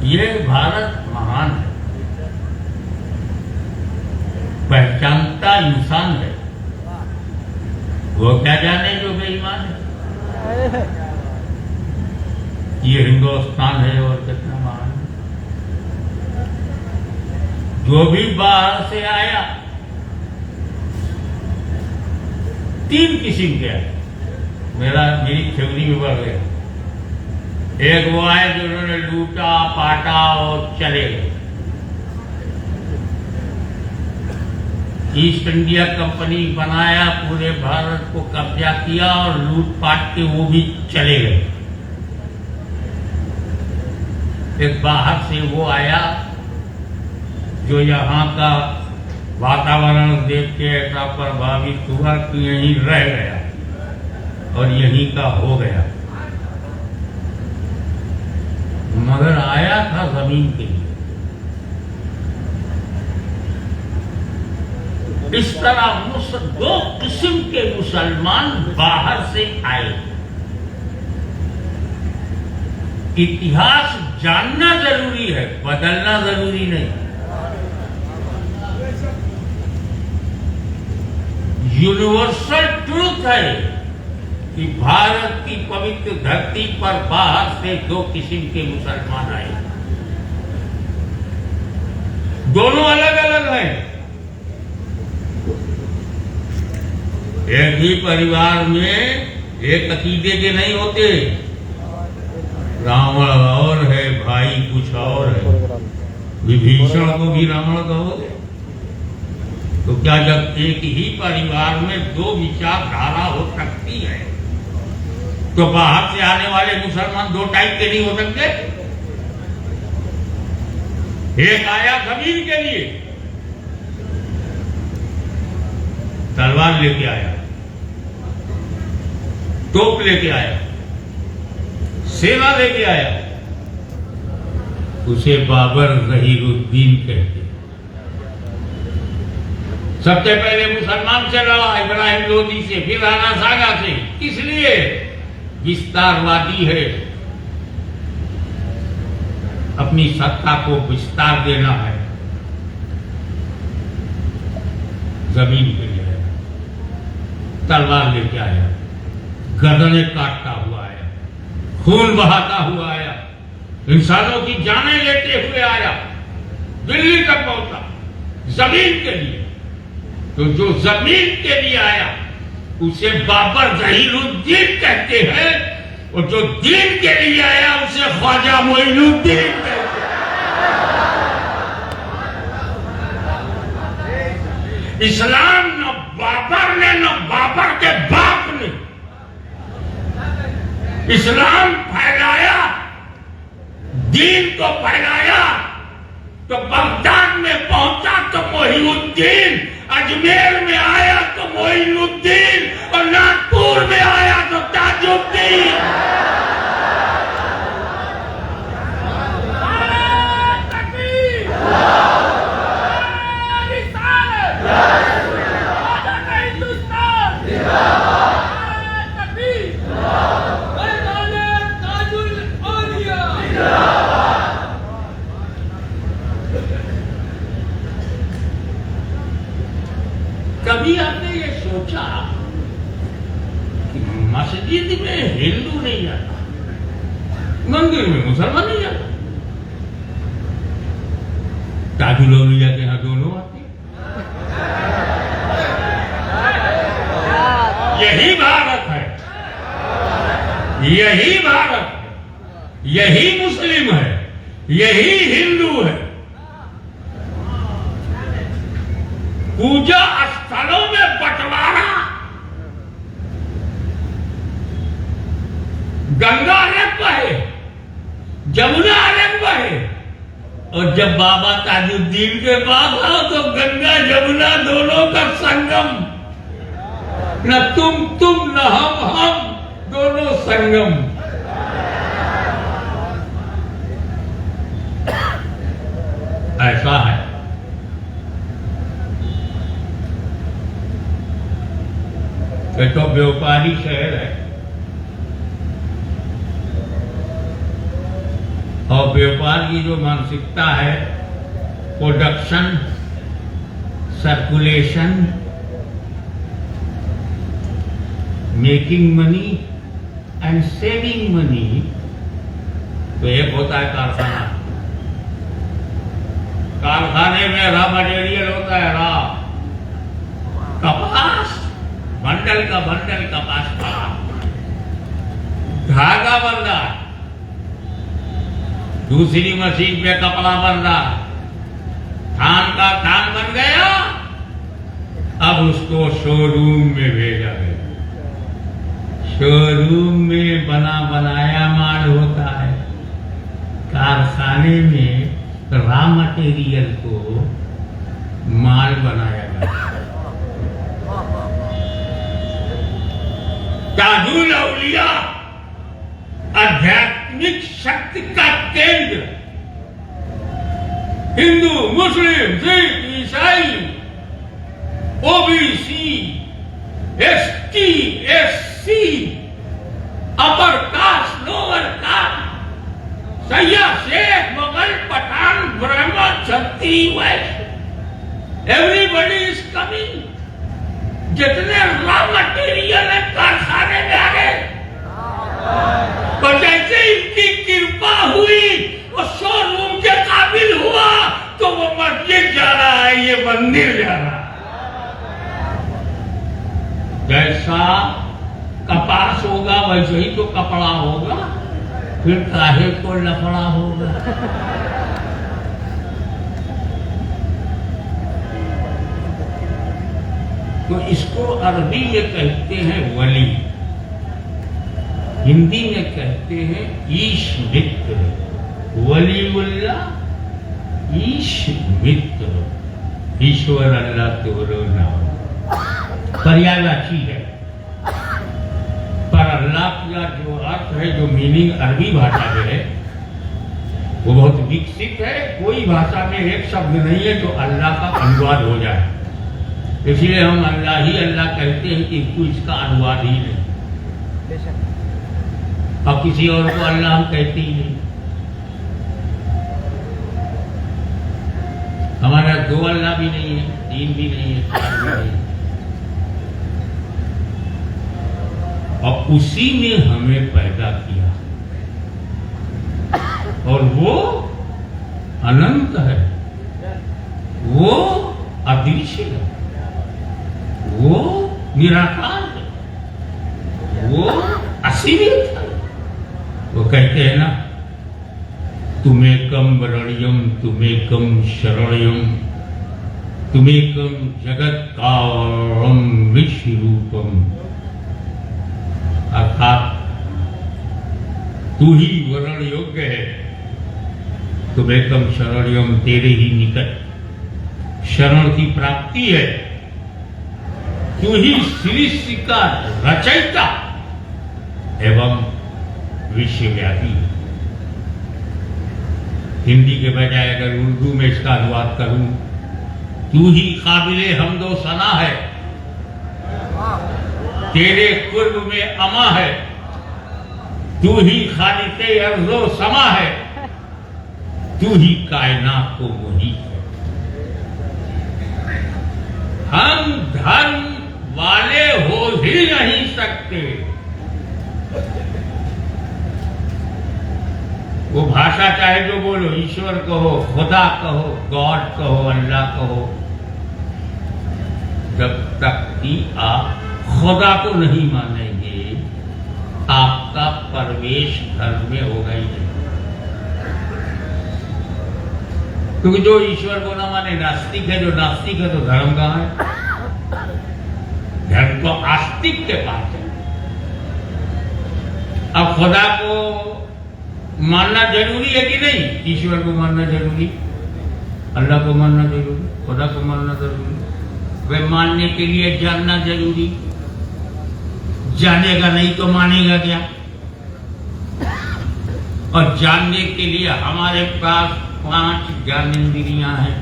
ये भारत महान है, पहचानता इंसान है, वो क्या जाने जो बेईमान है। ये हिंदुस्तान है और कितना महान है। जो भी बाहर से आया, 3 किस्म के आए, मेरी थ्योरी में बढ़ गया। एक वो आए जिन्होंने लूटा पाटा और चले गए। ईस्ट इंडिया कंपनी बनाया, पूरे भारत को कब्जा किया और लूटपाट के वो भी चले गए। एक बाहर से वो आया जो यहाँ का वातावरण देख के ऐसा प्रभावित हुआ कि यहीं रह गया और यहीं का हो गया, मगर आया था जमीन के लिए। इस तरह 2 किस्म के मुसलमान बाहर से आए। इतिहास जानना जरूरी है, बदलना जरूरी नहीं। यूनिवर्सल ट्रूथ है कि भारत की पवित्र धरती पर बाहर से 2 किस्म के मुसलमान आए। दोनों अलग अलग हैं। एक ही परिवार में एक अकीदे के नहीं होते। रावण और है, भाई कुछ और है। विभीषण को भी रावण कहोगे? तो क्या जब एक ही परिवार में 2 विचारधारा हो सकती है, तो बाहर से आने वाले मुसलमान 2 टाइप के नहीं हो सकते? एक आया जमीन के लिए, तलवार लेके आया, तोप लेके आया, सेना लेके आया। उसे बाबर जहीरुद्दीन कहते। सबसे पहले मुसलमान से लड़ा, इब्राहिम लोदी से, फिर राणा सागा से। किस लिए? विस्तारवादी है, अपनी सत्ता को विस्तार देना है। जमीन के लिए आया, तलवार लेके आया, गर्दनें काटता हुआ आया, खून बहाता हुआ आया, इंसानों की जानें लेते हुए आया, दिल्ली तक पहुंचा जमीन के लिए। तो जो जमीन के लिए आया उसे बाबर जहीरुद्दीन कहते हैं, और जो दीन के लिए आया उसे ख्वाजा मोइनुद्दीन कहते हैं। इस्लाम न बाबर ने न बाबर के बाप ने इस्लाम फैलाया, दीन को फैलाया, तो बगदाद में पहुंचा तो मोहिउद्दीन, अजमेर में आया तो मोइनुद्दीन, और नागपुर में आया तो ताजुद्दीन। कभी आपने ये सोचा कि मस्जिद में हिंदू नहीं जाता, मंदिर में मुसलमान नहीं जाता, ताजुल औलिया के यहां दोनों आते? यही भारत है, यही भारत है, यही मुस्लिम है, यही हिंदू है। पूजा स्थलों में बंटवारा, गंगा अलग बहे, जमुना अलग बहे, और जब बाबा ताजुद्दीन के पास आओ तो गंगा जमुना दोनों का संगम, न तुम न हम दोनों संगम। ऐसा है। ये तो व्यापारी शहर है, और व्यापार की जो मानसिकता है, production, circulation, making money and saving money, तो एक होता है कारखाना। कारखाने में रॉ मटेरियल होता है, रॉ कपास, बंडल का बंडल कपास का धागा बन रहा, दूसरी मशीन पे कपड़ा बन रहा, थान का थान बन गया, अब उसको शोरूम में भेजा गया। शोरूम में बना बनाया माल होता है, कारखाने में रॉ मटेरियल को माल बनाया गया। ताजुल औलिया आध्यात्मिक शक्ति का केंद्र, हिंदू, मुस्लिम, सिख, ईसाई, OBC, ST, SC, upper caste, lower caste, Syed, Sheikh, Mughal, Pathan, Brahmin, Kshatriya, Vaishya, everybody is coming. जितने रॉ मटेरियल है कारखाने में आ गए, तो जैसे इनकी कृपा हुई वो शोरूम के काबिल हुआ, तो वो मस्जिद जा रहा है, ये मंदिर जा रहा है। जैसा कपास होगा वैसे ही तो कपड़ा होगा, फिर काहे को लफड़ा होगा। तो इसको अरबी में कहते हैं वली, हिंदी में कहते हैं ईश मित्र, वलीउल्ला ईश मित्र, ईश्वर अल्लाह तोरो नाम। पर्यायवाची है, पर अल्लाह का जो अर्थ है, जो मीनिंग अरबी भाषा में है, वो बहुत विकसित है। कोई भाषा में एक शब्द नहीं है जो अल्लाह का अनुवाद हो जाए, इसलिए हम अल्लाह ही अल्लाह कहते हैं कि कोई इसका अनुवाद ही नहीं, और किसी और को अल्लाह हम कहते ही नहीं। हमारा दो अल्लाह भी नहीं है, तीन भी नहीं है, चार भी नहीं है, और उसी ने हमें पैदा किया, और वो अनंत है, वो अदृश्य है, वो निराकार है। कहते हैं ना, तुमेकम वरणियम तुमेकम शरणयम तुमेकम जगत कारम विश्व रूपम, अर्थात तू ही वरण योग्य है, तुमेकम शरणयम, तेरे ही निकट शरण की प्राप्ति है, तू ही सृष्टि का रचयिता एवं विश्वव्यापी। हिंदी के बजाय अगर उर्दू में इसका अनुवाद करूं, तू ही काबिले हमदो सना है, तेरे कुर्ब में अमा है, तू ही खालिके अर्ज़ो समा है, तू ही कायनात को मुहीत है। हम धर्म वाले हो ही नहीं सकते। वो भाषा चाहे जो बोलो, ईश्वर कहो, खुदा कहो, गॉड कहो, अल्लाह कहो, जब तक कि आप खुदा को नहीं मानेंगे, आपका प्रवेश धर्म में होगा ही नहीं। क्योंकि जो ईश्वर को ना माने नास्तिक है, जो नास्तिक है तो धर्म कहां है? धर्म तो आस्तिक के पास है। अब खुदा को मानना जरूरी है कि नहीं? ईश्वर को मानना जरूरी, अल्लाह को मानना जरूरी, खुदा को मानना जरूरी। वे मानने के लिए जानना जरूरी, जानेगा नहीं तो मानेगा क्या? और जानने के लिए हमारे पास 5 ज्ञानेंद्रियां हैं।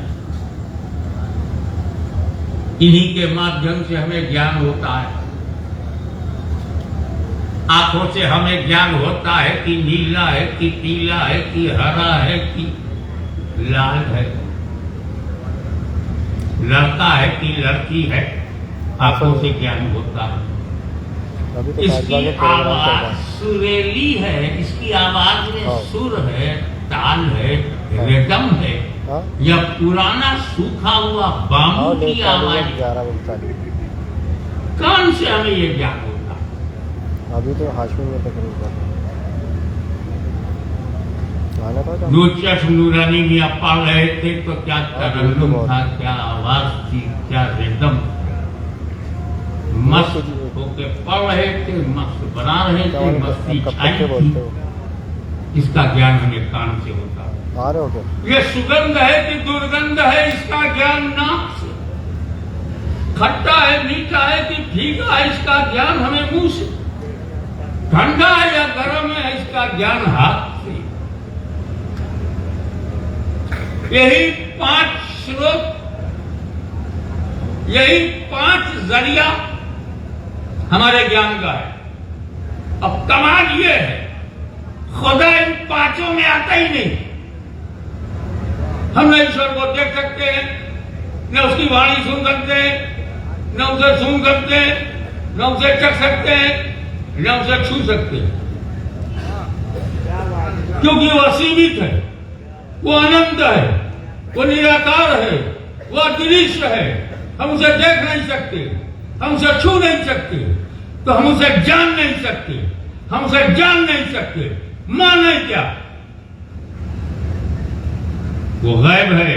इन्हीं के माध्यम से हमें ज्ञान होता है। आंखों से हमें ज्ञान होता है कि नीला है, कि पीला है, कि हरा है, कि लाल है, लड़का है कि लड़की है। आंखों से ज्ञान होता है। अभी तो इसकी आवाज सुरीली है, इसकी आवाज में सुर है, ताल है, रिदम है। यह पुराना सूखा हुआ बांबू की आवाज। 11:45 कान से हमें ये ज्ञान होता। अभी तो हाशमी में तकरीबन आना था। जो चश्म नूरानी मियां पढ़ रहे थे तो क्या तरन्नुम था, क्या आवाज थी, क्या रिदम। मस्त होके पढ़ रहे थे, मस्त बना रहे थे, मस्ती छाई थी। इसका ज्ञान हमें कान से होता है। आ रहे हो क्या? ये सुगंध है कि दुर्गंध है, इसका ज्ञान नाक से। खट्टा है, मीठा है कि फीका है, इसका ज्ञान हमें मुंह से। ठंडा है या गर्म है, इसका ज्ञान हाथ से। यही 5 स्रोत, यही 5 जरिया हमारे ज्ञान का है। अब कमाल ये है, खुदा इन 5 में आता ही नहीं। हम न ईश्वर को देख सकते हैं, न उसकी वाणी सुन सकते हैं, न उसे सुन सकते हैं, न उसे चख सकते हैं, न उसे छू सकते हैं, क्योंकि वो असीमित है, वो अनंत है, वो निराकार है, वो अदृश्य है। हम उसे देख नहीं सकते, हम उसे छू नहीं सकते, तो हम उसे जान नहीं सकते। हम उसे जान नहीं सकते, माने क्या? वो गैब है,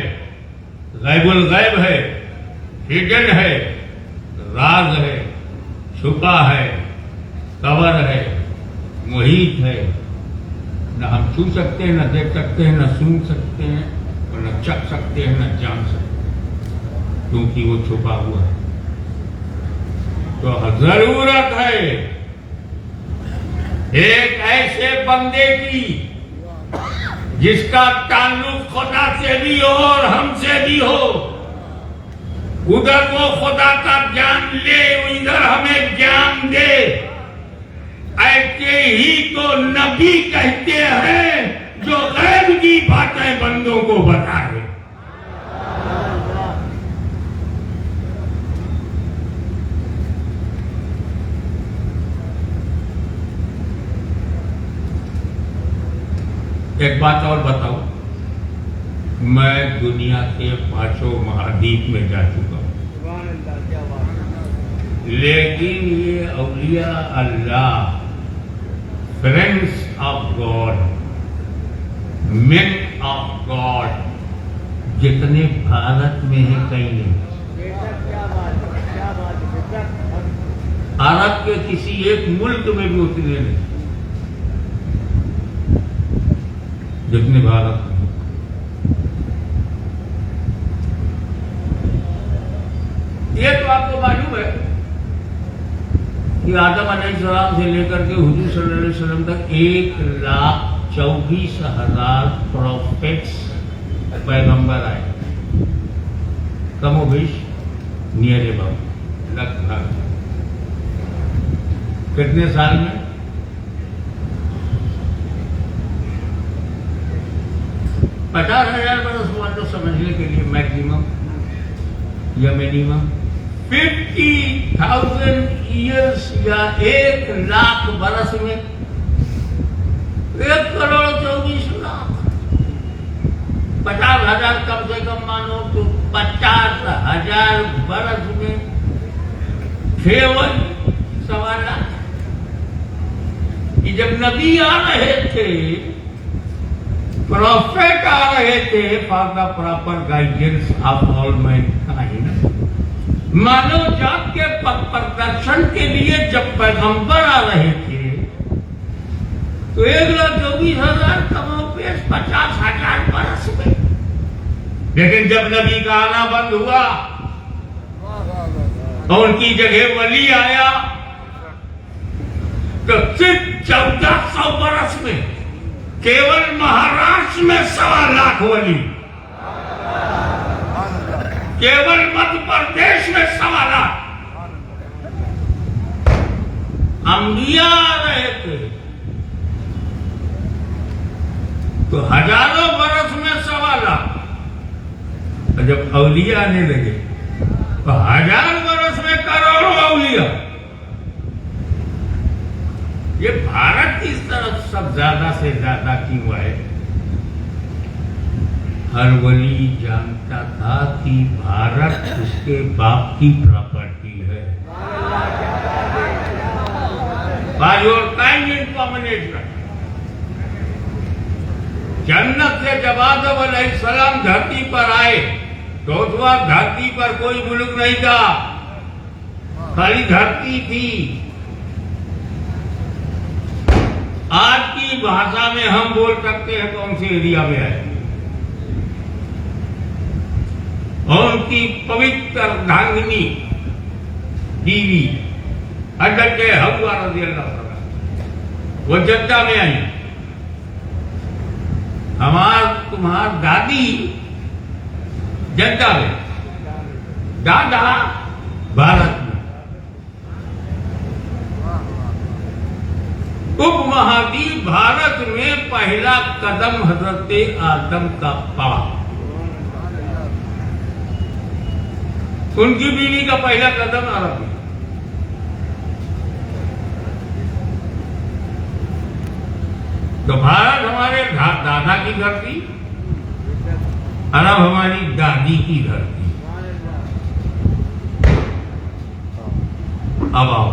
गैबुल गैब है, हिडन है, राज है, छुपा है, कवर है, मुहीत है। न हम छू सकते हैं, न देख सकते हैं, न सुन सकते हैं, और न चख सकते हैं, न जान सकते हैं, क्योंकि वो छुपा हुआ है। तो जरूरत है एक ऐसे बंदे की जिसका ताल्लुक खुदा से भी हो और हमसे भी हो। उधर वो खुदा का ज्ञान ले, इधर हमें ज्ञान दे। ऐसे ही तो नबी कहते हैं जो गैब की बातें बंदों को बताए। एक बात और बताओ, मैं दुनिया के 5 महाद्वीप में जा चुका हूं, लेकिन ये औलिया Allah friends of God, men of God जितने भारत में है कहीं नहीं। अरब के किसी एक मुल्क में भी उतने नहीं जितने भारत में। ये तो आपको मालूम है कि आदम अलैहिस्सलाम से लेकर के हुजूर सल्लल्लाहु अलैहि वसल्लम तक 1,24,000 प्रोफेट्स पैगंबर आए, कमोबेश नियर अबाउट लगभग। कितने साल में? 50,000 बरस हुआ तो समझने के लिए मैक्सिमम या मिनिमम 50,000 ईयर्स या 1,00,000 बरस में 1,24,00,000। 50,000 कम से कम मानो तो 50,000 बरस में केवल 1,25,000। कि जब नबी आ रहे थे, प्रॉफेट आ रहे थे for the proper guidance of all mankind, मानव जात के पथ प्रदर्शन के लिए जब पैगंबर आ रहे थे तो 1,24,000 कमोबेश 50,000 बरस में। लेकिन जब नबी का आना बंद हुआ और उनकी जगह वली आया तो सिर्फ 1,400 बरस में केवल महाराष्ट्र में 1,25,000 वली, केवल मध्य प्रदेश में 1,25,000 अंबिया आ रहे थे। तो हजारों बरस में 1,25,000, और जब औलिया आने लगे तो 1,000 बरस में करोड़ों औलिया। ये भारत इस तरफ सब ज्यादा से ज्यादा क्यों आए? हर वली जानता था कि भारत उसके बाप की प्रॉपर्टी है। By your kind in combination, जन्नत से जब आदम अलैहिस्सलाम धरती पर आए तो उस वक्त धरती पर कोई मुल्क नहीं था, खाली धरती थी। आज की भाषा में हम बोल सकते हैं कौन से एरिया में है। और उनकी पवित्र अर्धांगिनी बीवी हज़रत हव्वा रज़ियल्लाहु अन्हा वो जद्दा में आई। तुम्हार दादी जद्दा में, दादा भारत में। उपमहाद्वीप भारत में पहला कदम हजरत आदम का पड़ा। उनकी बीवी का पहला कदम अरब में। तो भारत हमारे दादा की धरती, अरब हमारी दादी की धरती। अब आओ,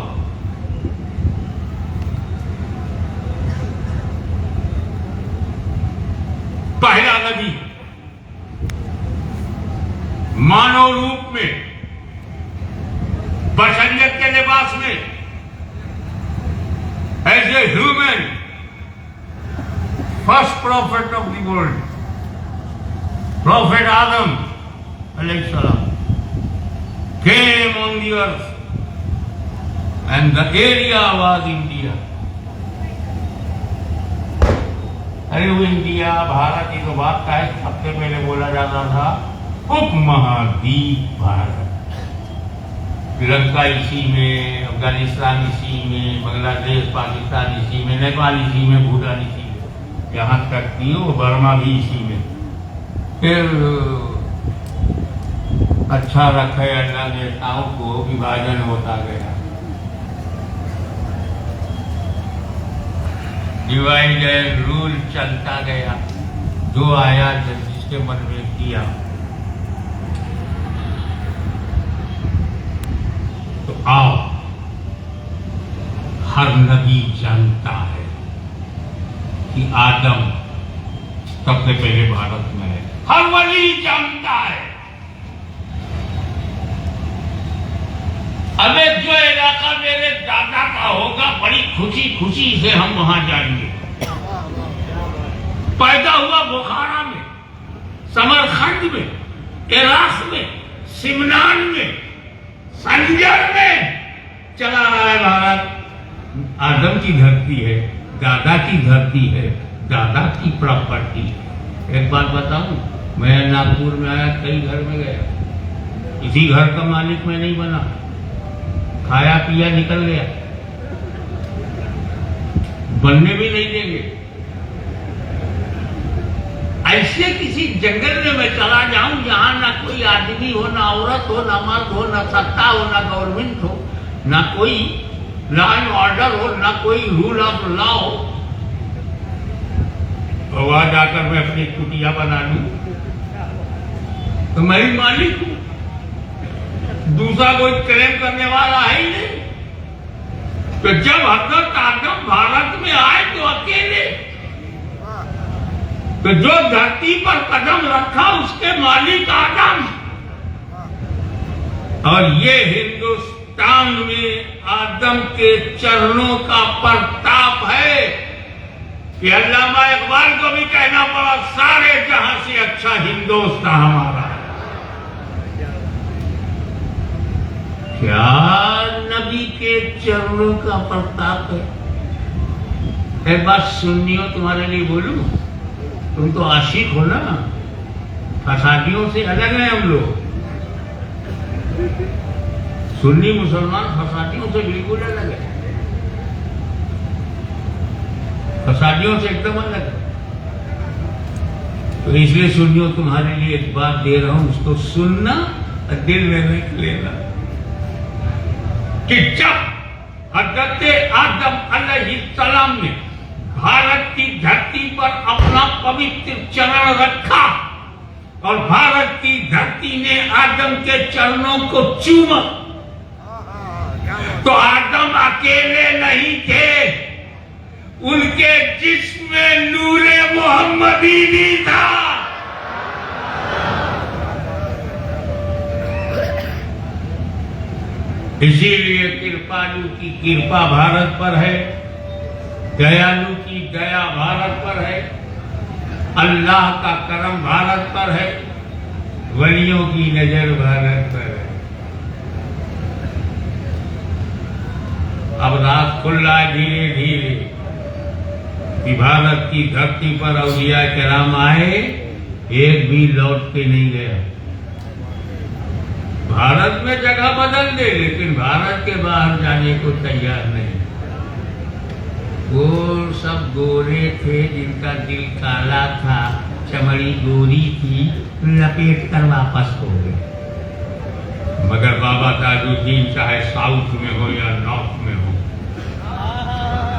पहला नबी मानव रूप में, बशरियत के लिबास में, as a human, first prophet of the world, prophet Adam अलैहिस्सलाम came on the earth and the area was India. अरे वो इंडिया भारत की तो बात का है, सबसे पहले बोला जाता था उपमहाद्वीप भारत। श्रीलंका इसी में, अफगानिस्तान इसी में, बांग्लादेश पाकिस्तान इसी में, नेपाल इसी में, भूटान इसी में, यहाँ तक कि वो बर्मा भी इसी में। फिर अच्छा रखे अल्लाह नेताओं को, विभाजन होता गया, डिवाइड एंड रूल चलता गया, जो आया जिसके मन में किया। तो आओ, हर नबी जानता है कि आदम सबसे पहले भारत में है। हर वली जानता है। अबे जो इलाका मेरे दादा का होगा, बड़ी खुशी खुशी से हम वहां जाएंगे। पैदा हुआ बुखारा में, समरखंड में, इराक में, सिमनान में, संजर में चला रहा है भारत। आदम की धरती है, दादा की धरती है, दादा की प्रॉपर्टी। एक बात बताऊं, मैं नागपुर में आया, कई घर में गया, किसी घर का मालिक मैं नहीं बना, खाया पिया निकल गया, बनने भी नहीं देंगे। ऐसे किसी जंगल में मैं चला जाऊं जहां ना कोई आदमी हो, ना औरत हो, ना मर्द हो, ना सत्ता हो, ना गवर्नमेंट हो, ना कोई लॉ एंड ऑर्डर हो, ना कोई रूल ऑफ लॉ हो, तो वहां जाकर मैं अपनी कुटिया बना लूं तो मैं ही मालिक हूं, दूसरा कोई क्लेम करने वाला है ही नहीं। तो जब हजरत आदम भारत में आए तो अकेले, तो जो धरती पर कदम रखा उसके मालिक आदम। और ये हिंदुस्तान में आदम के चरणों का प्रताप है कि अल्लामा इकबाल को भी कहना पड़ा, सारे जहां से अच्छा हिंदुस्तान हमारा। क्या नबी के चरणों का प्रताप है। एक बात सुन्नियों तुम्हारे लिए बोलूं, तुम तो आशिक हो ना, फसादियों से अलग है हम लोग। सुन्नी मुसलमान फसादियों से बिल्कुल अलग है, फसादियों से एकदम अलग है। तो इसलिए सुन्नियों तुम्हारे लिए एक बात दे रहा हूं, उसको सुनना और दिल में रख लेना कि जब हजरत आदम अलैहिस्सलाम ने भारत की धरती पर अपना पवित्र चरण रखा और भारत की धरती ने आदम के चरणों को चूमा, तो आदम अकेले नहीं थे, उनके जिस्म में नूरे मोहम्मदी भी था। इसीलिए कृपालु की कृपा भारत पर है, दयालु की दया भारत पर है, अल्लाह का करम भारत पर है, वलियों की नजर भारत पर है। अब रात खुल रहा है धीरे धीरे कि भारत की धरती पर औलिया किराम आए, एक भी लौट के नहीं गया। भारत में जगह बदल दे, लेकिन भारत के बाहर जाने को तैयार नहीं। वो सब गोरे थे जिनका दिल काला था, चमड़ी गोरी थी, लपेट कर वापस हो गए। मगर बाबा ताजुद्दीन चाहे साउथ में हो या नॉर्थ में हो,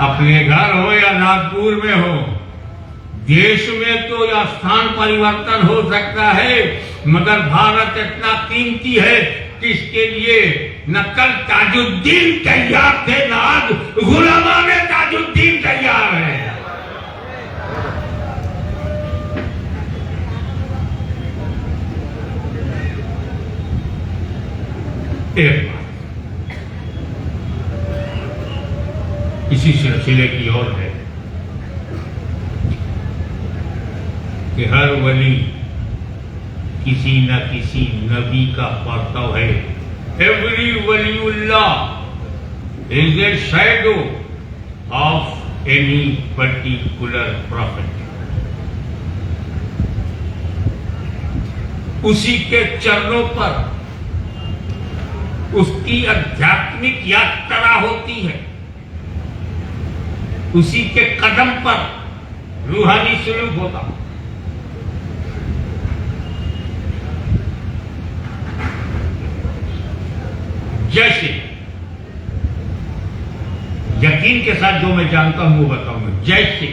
अपने घर हो या नागपुर में हो, देश में तो यह स्थान परिवर्तन हो सकता है, मगर भारत इतना कीमती है कि इसके लिए न कल ताजुद्दीन तैयार थे, न आज गुलामाने ताजुद्दीन तैयार है। एक बात इसी सिलसिले की ओर है कि हर वली किसी न किसी नबी का पढ़ता है। Every Waliullah is a shadow of any particular profit. उसी के चरणों पर उसकी आध्यात्मिक यात्रा होती है, उसी के कदम पर रूहानी सुलूक होता। जैसे यकीन के साथ जो मैं जानता हूं वो बताऊंगा। जैसे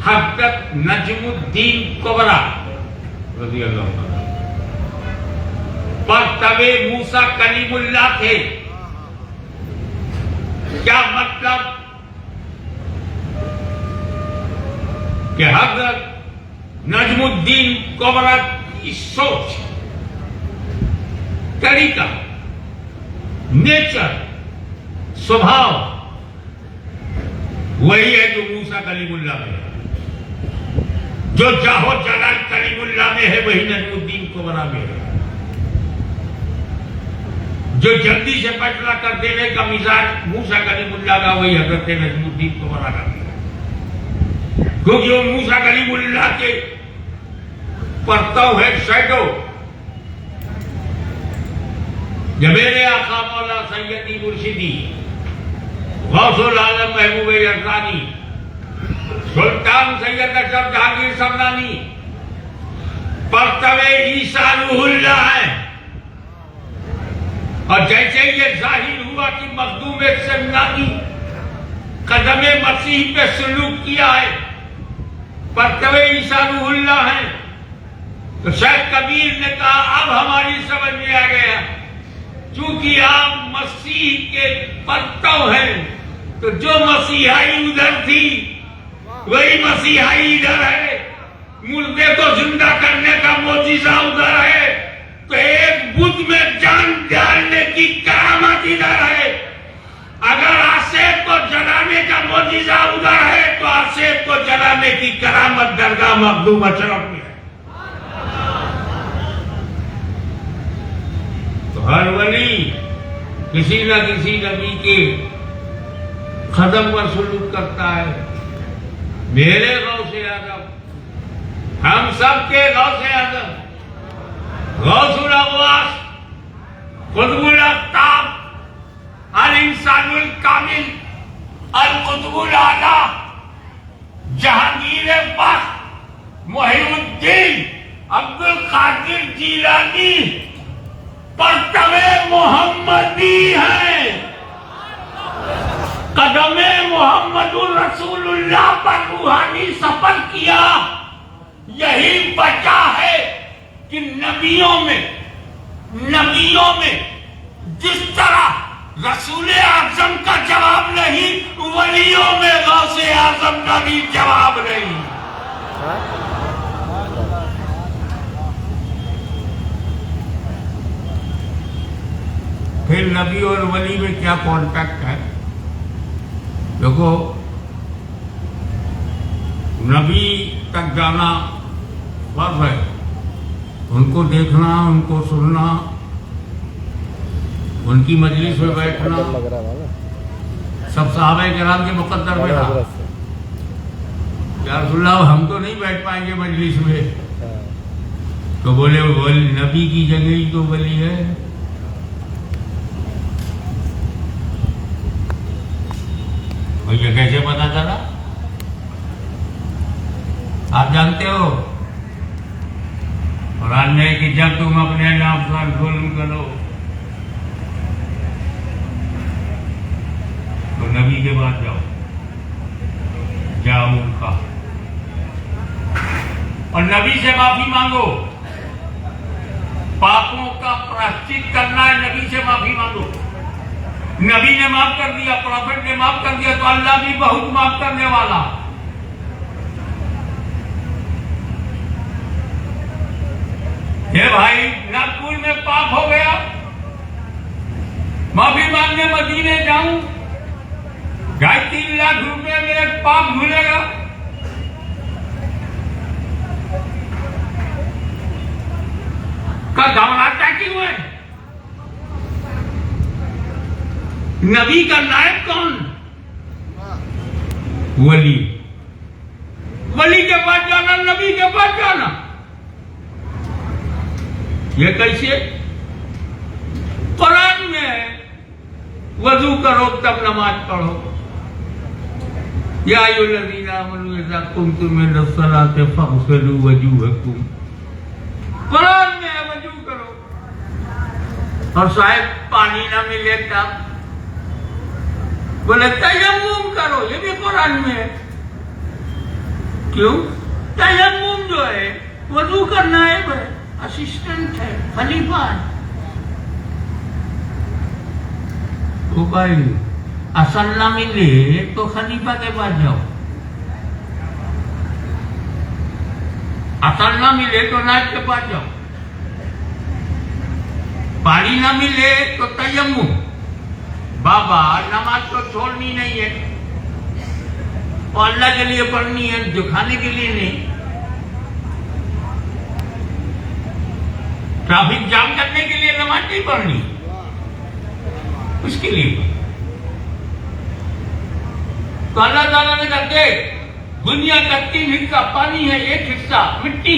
हज़रत नजमुद्दीन कुबरा रज़ी अल्लाह ताला पर तबे मूसा कलीमुल्लाह थे। क्या मतलब? कि हजरत नजमुद्दीन कोबरा की सोच, तरीका, नेचर, स्वभाव वही है जो मूसा कलीमुल्लाह में है। जो जाहो जलाल कलीमुल्लाह में है वही नजमुद्दीन कोबरा में है। जो जल्दी से फैसला कर देने का मिजाज मूसा कलीमुल्लाह का वही हजरत नजमुद्दीन कोबरा का है। क्योंकि वो मूसा कलीमुल्लाह के परतव है शैडो। जब मेरे आका मौला सैयदी मुर्शिदी गौसुल आलम महबूब अरसानी सुल्तान सैयद अशरफ जहांगीर समदानी परतवे ईसा रूहुल्लाह है, और जैसे ये जाहिर हुआ कि मखदूम समदानी कदमे मसीह पे सलूक किया है, परतवे ईसा रूहुल्लाह है, तो शेख कबीर ने कहा अब हमारी समझ में आ गया, चूंकि आप मसीह के परतव हैं तो जो मसीहाई उधर थी वही मसीहाई इधर है। मुर्दे को जिंदा करने का मोजिजा उधर है, तो एक बुद्ध में जान डालने की करामत इधर है। अगर आसेब को जलाने का मोजिजा उधर है तो आसेब को जलाने की करामत दरगाह मखदूम अशरफ में है। तो हर वली किसी न किसी नबी के कदम पर सुलूक करता है। मेरे गौसे आजम, हम सबके गौसे आजम, गौसुल अगवास, कुतुबुल आफ्ताब, अल इंसानुल कामिल, अल कुतुबुल आला, जहांगीर बख्श, मुहीउद्दीन अब्दुल कादिर जीलानी परतवे मोहम्मदी है। कदमे मोहम्मदुर रसूलुल्लाह पर रूहानी सफर किया। यही वजह है कि नबियों में जिस तरह रसूल आजम का जवाब नहीं, वलियों में गौसे आजम का भी जवाब नहीं। फिर नबी और वली में क्या कॉन्टैक्ट है? देखो, नबी तक जाना फर्ज है, उनको देखना, उनको सुनना, उनकी मजलिस में बैठना लग रहा है ना, सब सहाबा किराम के मुकद्दर में था। या रसूलल्लाह हम तो नहीं बैठ पाएंगे मजलिस में, तो बोले नबी की जगह ही तो वली है। ये कैसे पता चला? आप जानते हो कुरान में कि जब तुम अपने नाम पर जुल्म करो तो नबी के पास जाओ उनका, और नबी से माफी मांगो। पापों का प्रायश्चित करना है, नबी से माफी मांगो। नबी ने माफ कर दिया, प्रॉफिट ने माफ कर दिया, तो अल्लाह भी बहुत माफ करने वाला। हे भाई, नागपुर में पाप हो गया, माफी मांगने मदीने जाऊं, 2.5-3 लाख रुपए मेरे पाप धुलेगा। का घबराता क्यों है? नबी का नायब कौन? वली। वली के पास जाना, नबी के पास जाना, ये कैसे? कुरान में वजू करो तब नमाज पढ़ो। या अय्युहल्लज़ीना आमनू इज़ा कुंतुम इला सलाति फ़ग़सिलू वजूहकुम। कुरान में वजू करो, और शायद पानी ना मिले तब बोले तयम्मुम करो, ये भी कुरान में है। क्यों? तयम्मुम जो है वजू करना है, असिस्टेंट है, खलीफा है। तो भाई असल ना मिले तो खलीफा के पास जाओ। असल ना मिले तो नाइब के पास जाओ, पानी ना मिले तो तयम्मुम। बाबा नमाज तो छोड़नी नहीं है, और अल्लाह के लिए पढ़नी है, दिखाने के लिए नहीं। ट्रैफिक जाम करने के लिए नमाज नहीं पढ़नी, उसके लिए तो अल्लाह ताला ने करके दुनिया का 3 हिस्सा पानी है, 1 हिस्सा मिट्टी।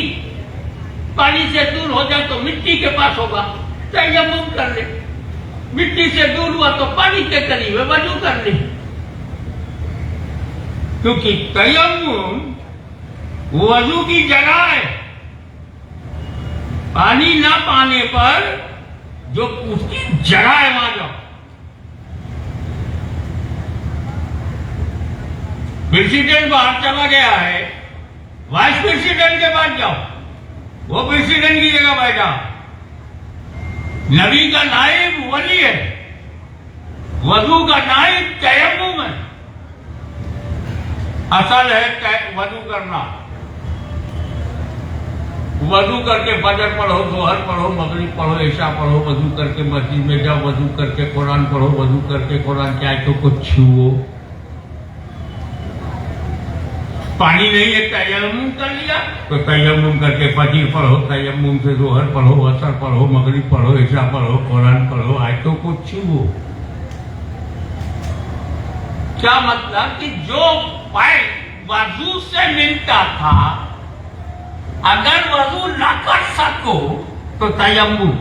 पानी से दूर हो जाए तो मिट्टी के पास होगा, तयम्मुम कर ले। मिट्टी से दूर हुआ तो पानी के करीब है, वजू कर ले। क्योंकि तयम्मुम वजू की जगह है। पानी ना पाने पर जो उसकी जगह है वहां जाओ। प्रेसिडेंट बाहर चला गया है, वाइस प्रेसिडेंट के पास जाओ, वो प्रेसिडेंट की जगह बैठा। नबी का नाइब वली है, वजू का नाइब तयम्मुम है। असल है वजू करना। वजू करके फजर पढ़ो, जोहर पढ़ो, मगरिब पढ़ो, इशा पढ़ो, वजू करके मस्जिद में जाओ, वजू करके कुरान पढ़ो, वजू करके कुरान की आयतों को छुओ। पानी नहीं है, तयम्मुम कर लिया तो तयम्मुम करके फजीर पढ़ो, तयम्मुम से जोहर पढ़ो, असर पढ़ो, मगरिब पढ़ो, इशा पढ़ो, कुरान पढ़ो, आयतों को छुओ। क्या मतलब कि जो पाए वजू से मिलता था, अगर वजू ना कर सको तो तयम्मुम।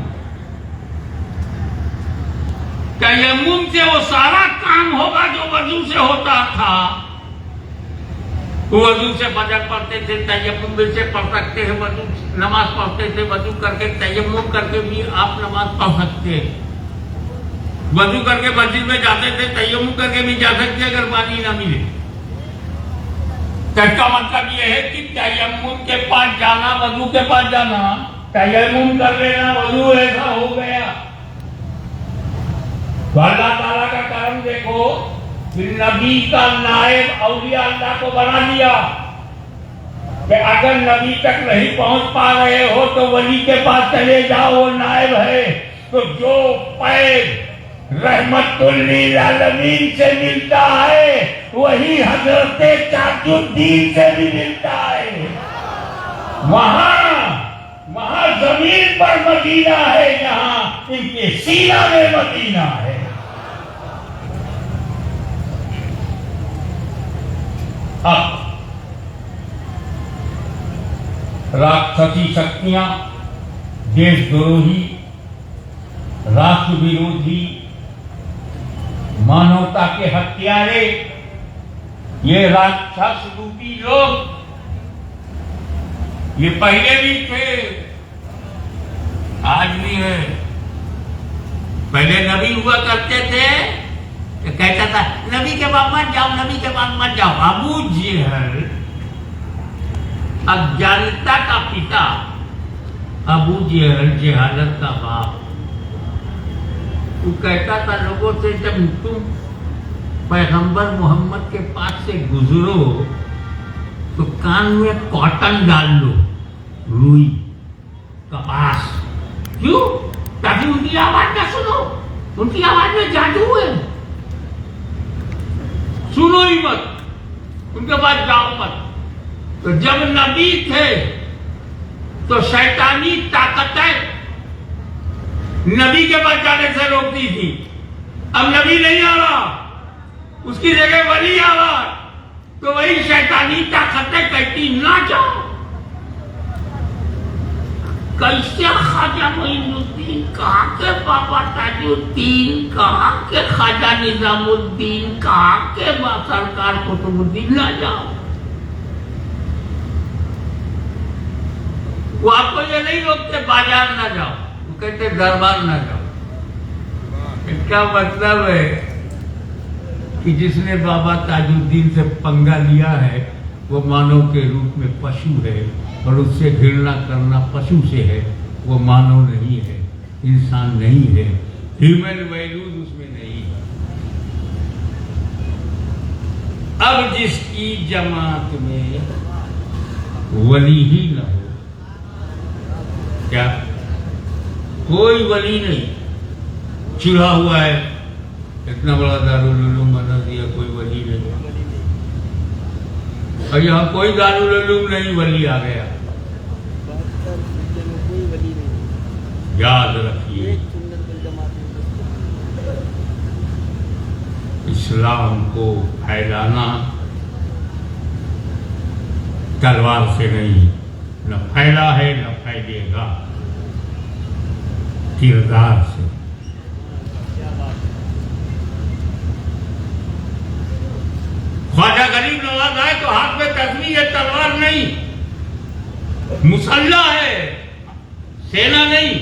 तयम्मुम से वो सारा काम होगा जो वजू से होता था। वजू से फजर पढ़ते थे, तयम्मुम से पढ़ सकते हैं। वजू नमाज पढ़ते थे, वजू करके तयम्मुम करके भी आप नमाज पढ़ सकते हैं। वजू करके मस्जिद में जाते थे, तयम्मुम करके भी जा सकते हैं अगर पानी ना मिले। इसका मतलब यह है कि तयम्मुम के पास जाना, वजू के पास जाना, तयम्मुम कर लेना, वजू ऐसा हो गया। तो अल्लाह ताला का करम देखो, नबी का नायब औलिया अल्लाह को बना दिया कि अगर नबी तक नहीं पहुंच पा रहे हो तो वली के पास चले जाओ, वो नायब है। तो जो पैद रहमतुल लिल आलमीन से मिलता है वही हजरत ताजुद्दीन से भी मिलता है। वहां जमीन पर मदीना है, यहाँ इनके सीना में मदीना है। अब राक्षसी शक्तियां, देशद्रोही, राष्ट्र विरोधी, मानवता के हत्यारे, ये राक्षस रूपी लोग, ये पहले भी थे, आज भी है। पहले नबी हुआ करते थे तो कहता था नबी के बाद मत जाओ, नबी के बाद मत जाओ। अबू जहल, अज्ञानता का पिता, अबू जहल जहालत का बाप, वो कहता था लोगों से जब तुम पैगंबर मोहम्मद के पास से गुजरो तो कान में कॉटन डाल लो, रुई, कपास। क्यों? ताकि उनकी आवाज ना सुनो, उनकी आवाज में जादू है, सुनो ही मत, उनके पास जाओ मत। तो जब नबी थे तो शैतानी ताकतें नबी के पास जाने से रोकती थी। अब नबी नहीं आ रहा, उसकी जगह वली आ रहा, तो वही शैतानी ताकतें कहती ना जाओ। कैसे ख्वाजा मोइनुद्दीन, कहाँ के बाबा ताजुद्दीन, कहाँ के ख्वाजा निजामुद्दीन, कहाँ के सरकार कुतुबुद्दीन, ना जाओ। वो आपको ये नहीं रोकते बाजार ना जाओ, वो कहते दरबार ना जाओ। इसका मतलब है कि जिसने बाबा ताजुद्दीन से पंगा लिया है वो मानव के रूप में पशु है, और उससे घृणा करना पशु से है, वो मानव नहीं है, इंसान नहीं है, ह्यूमन वैल्यूज उसमें नहीं है। अब जिसकी जमात में वली ही न हो, क्या कोई वली नहीं चुरा हुआ है, इतना बड़ा दारुल उलूम बना दिया, कोई वली नहीं। और यहाँ कोई दारुल उलूम नहीं, वली आ गया। याद रखिए, इस्लाम को फैलाना तलवार से नहीं, न फैला है न फैलेगा, किरदार से। ख्वाजा गरीब नवाज आए तो हाथ में तस्वीर है, तलवार नहीं, मुसल्ला है, सेना नहीं।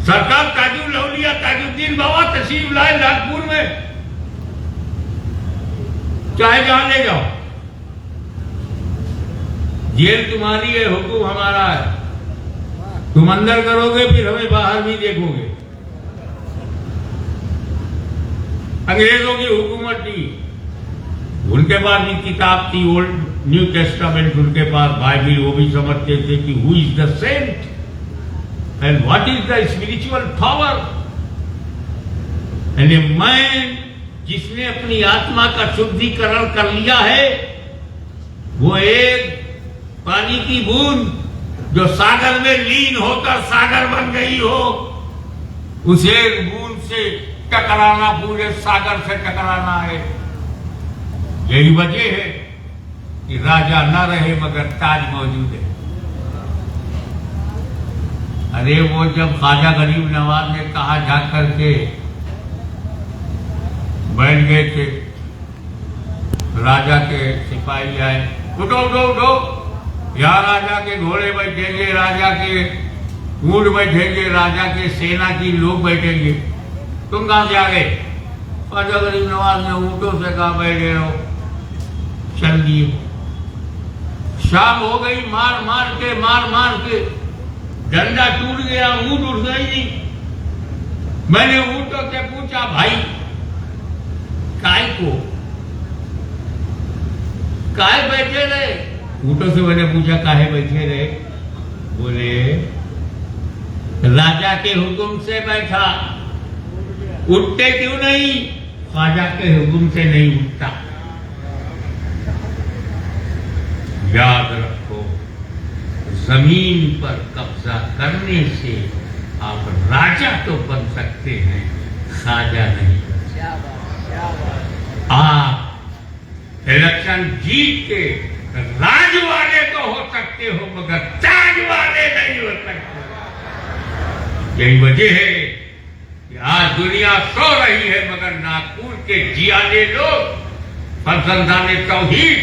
सरकार ताजुल औलिया ताजुद्दीन बाबा तशरीफ लाए नागपुर में, चाहे जहां ले जाओ, जेल तुम्हारी है, हुक्म हमारा है। तुम अंदर करोगे फिर हमें बाहर भी देखोगे। अंग्रेजों की हुकूमत थी, उनके पास भी किताब थी, ओल्ड न्यू टेस्टामेंट, उनके पास बाइबिल, वो भी समझते थे कि who is the saint and what is the spiritual power. And a man जिसने अपनी आत्मा का शुद्धिकरण कर लिया है, वो एक पानी की बूंद जो सागर में लीन होकर सागर बन गई हो, उस एक बूंद से टकराना पूरे सागर से टकराना है। यही वजह है कि राजा न रहे मगर ताज मौजूद है। अरे वो जब ख्वाजा गरीब नवाज ने कहा जाकर के बैठ गए थे, राजा के सिपाही आए, उठो उठो उठो, यहाँ राजा के घोड़े बैठेंगे, राजा के ऊंट बैठेंगे, राजा के सेना की लोग बैठेंगे, तुम कहां से आ गए? ख्वाजा गरीब नवाज ने ऊंटों से कहा बैठे रहो, चल दिए। शाम हो गई, मार मार के डंडा टूट गया, ऊंट उठ गई। मैंने ऊंटों से पूछा, भाई काय को काय बैठे रहे? ऊंटों से मैंने पूछा काहे बैठे रहे? बोले राजा के हुक्म से बैठा। उठते क्यों नहीं? ख्वाजा के हुक्म से नहीं उठता। याद रखो, जमीन पर कब्जा करने से आप राजा तो बन सकते हैं, ख्वाजा नहीं। आप इलेक्शन जीत के राज वाले तो हो सकते हो मगर ताज वाले नहीं हो सकते। यही वजह है कि आज दुनिया सो रही है मगर नागपुर के जियाले लोग फर्जंदाने तौहीद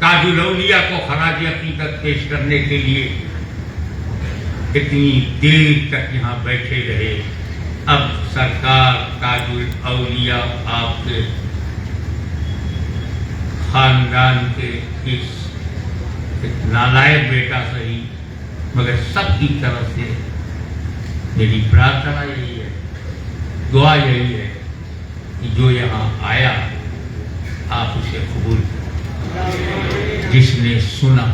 ताजुल औलिया को खराज अकीदत पेश करने के लिए इतनी देर तक यहाँ बैठे रहे। अब सरकार ताजुल औलिया आपके खानदान के इस नालायक बेटा सही मगर सबकी तरफ से मेरी प्रार्थना यही है, दुआ यही है कि जो यहाँ आया आप उसे कबूल करें। जिसने सुना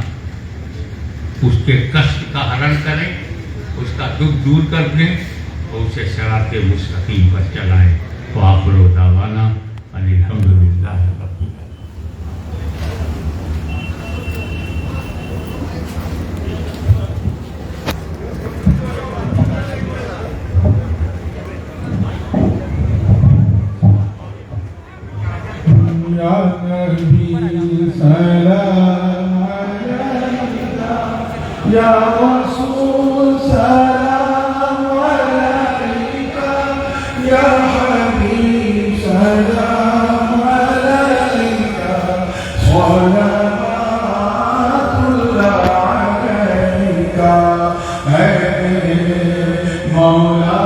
उसके कष्ट का हरण करें, उसका दुख दूर कर दें और उसे सिराते मुस्तकीम पर चलाएं। तो आप लोग दावाना अल्हम्दुलिल्लाह। या नबी सलाम अलैका, या रसूल सलाम अलैका, या हबीब सलाम अलैका, सलावतुल्लाह अलैका, ऐ मौला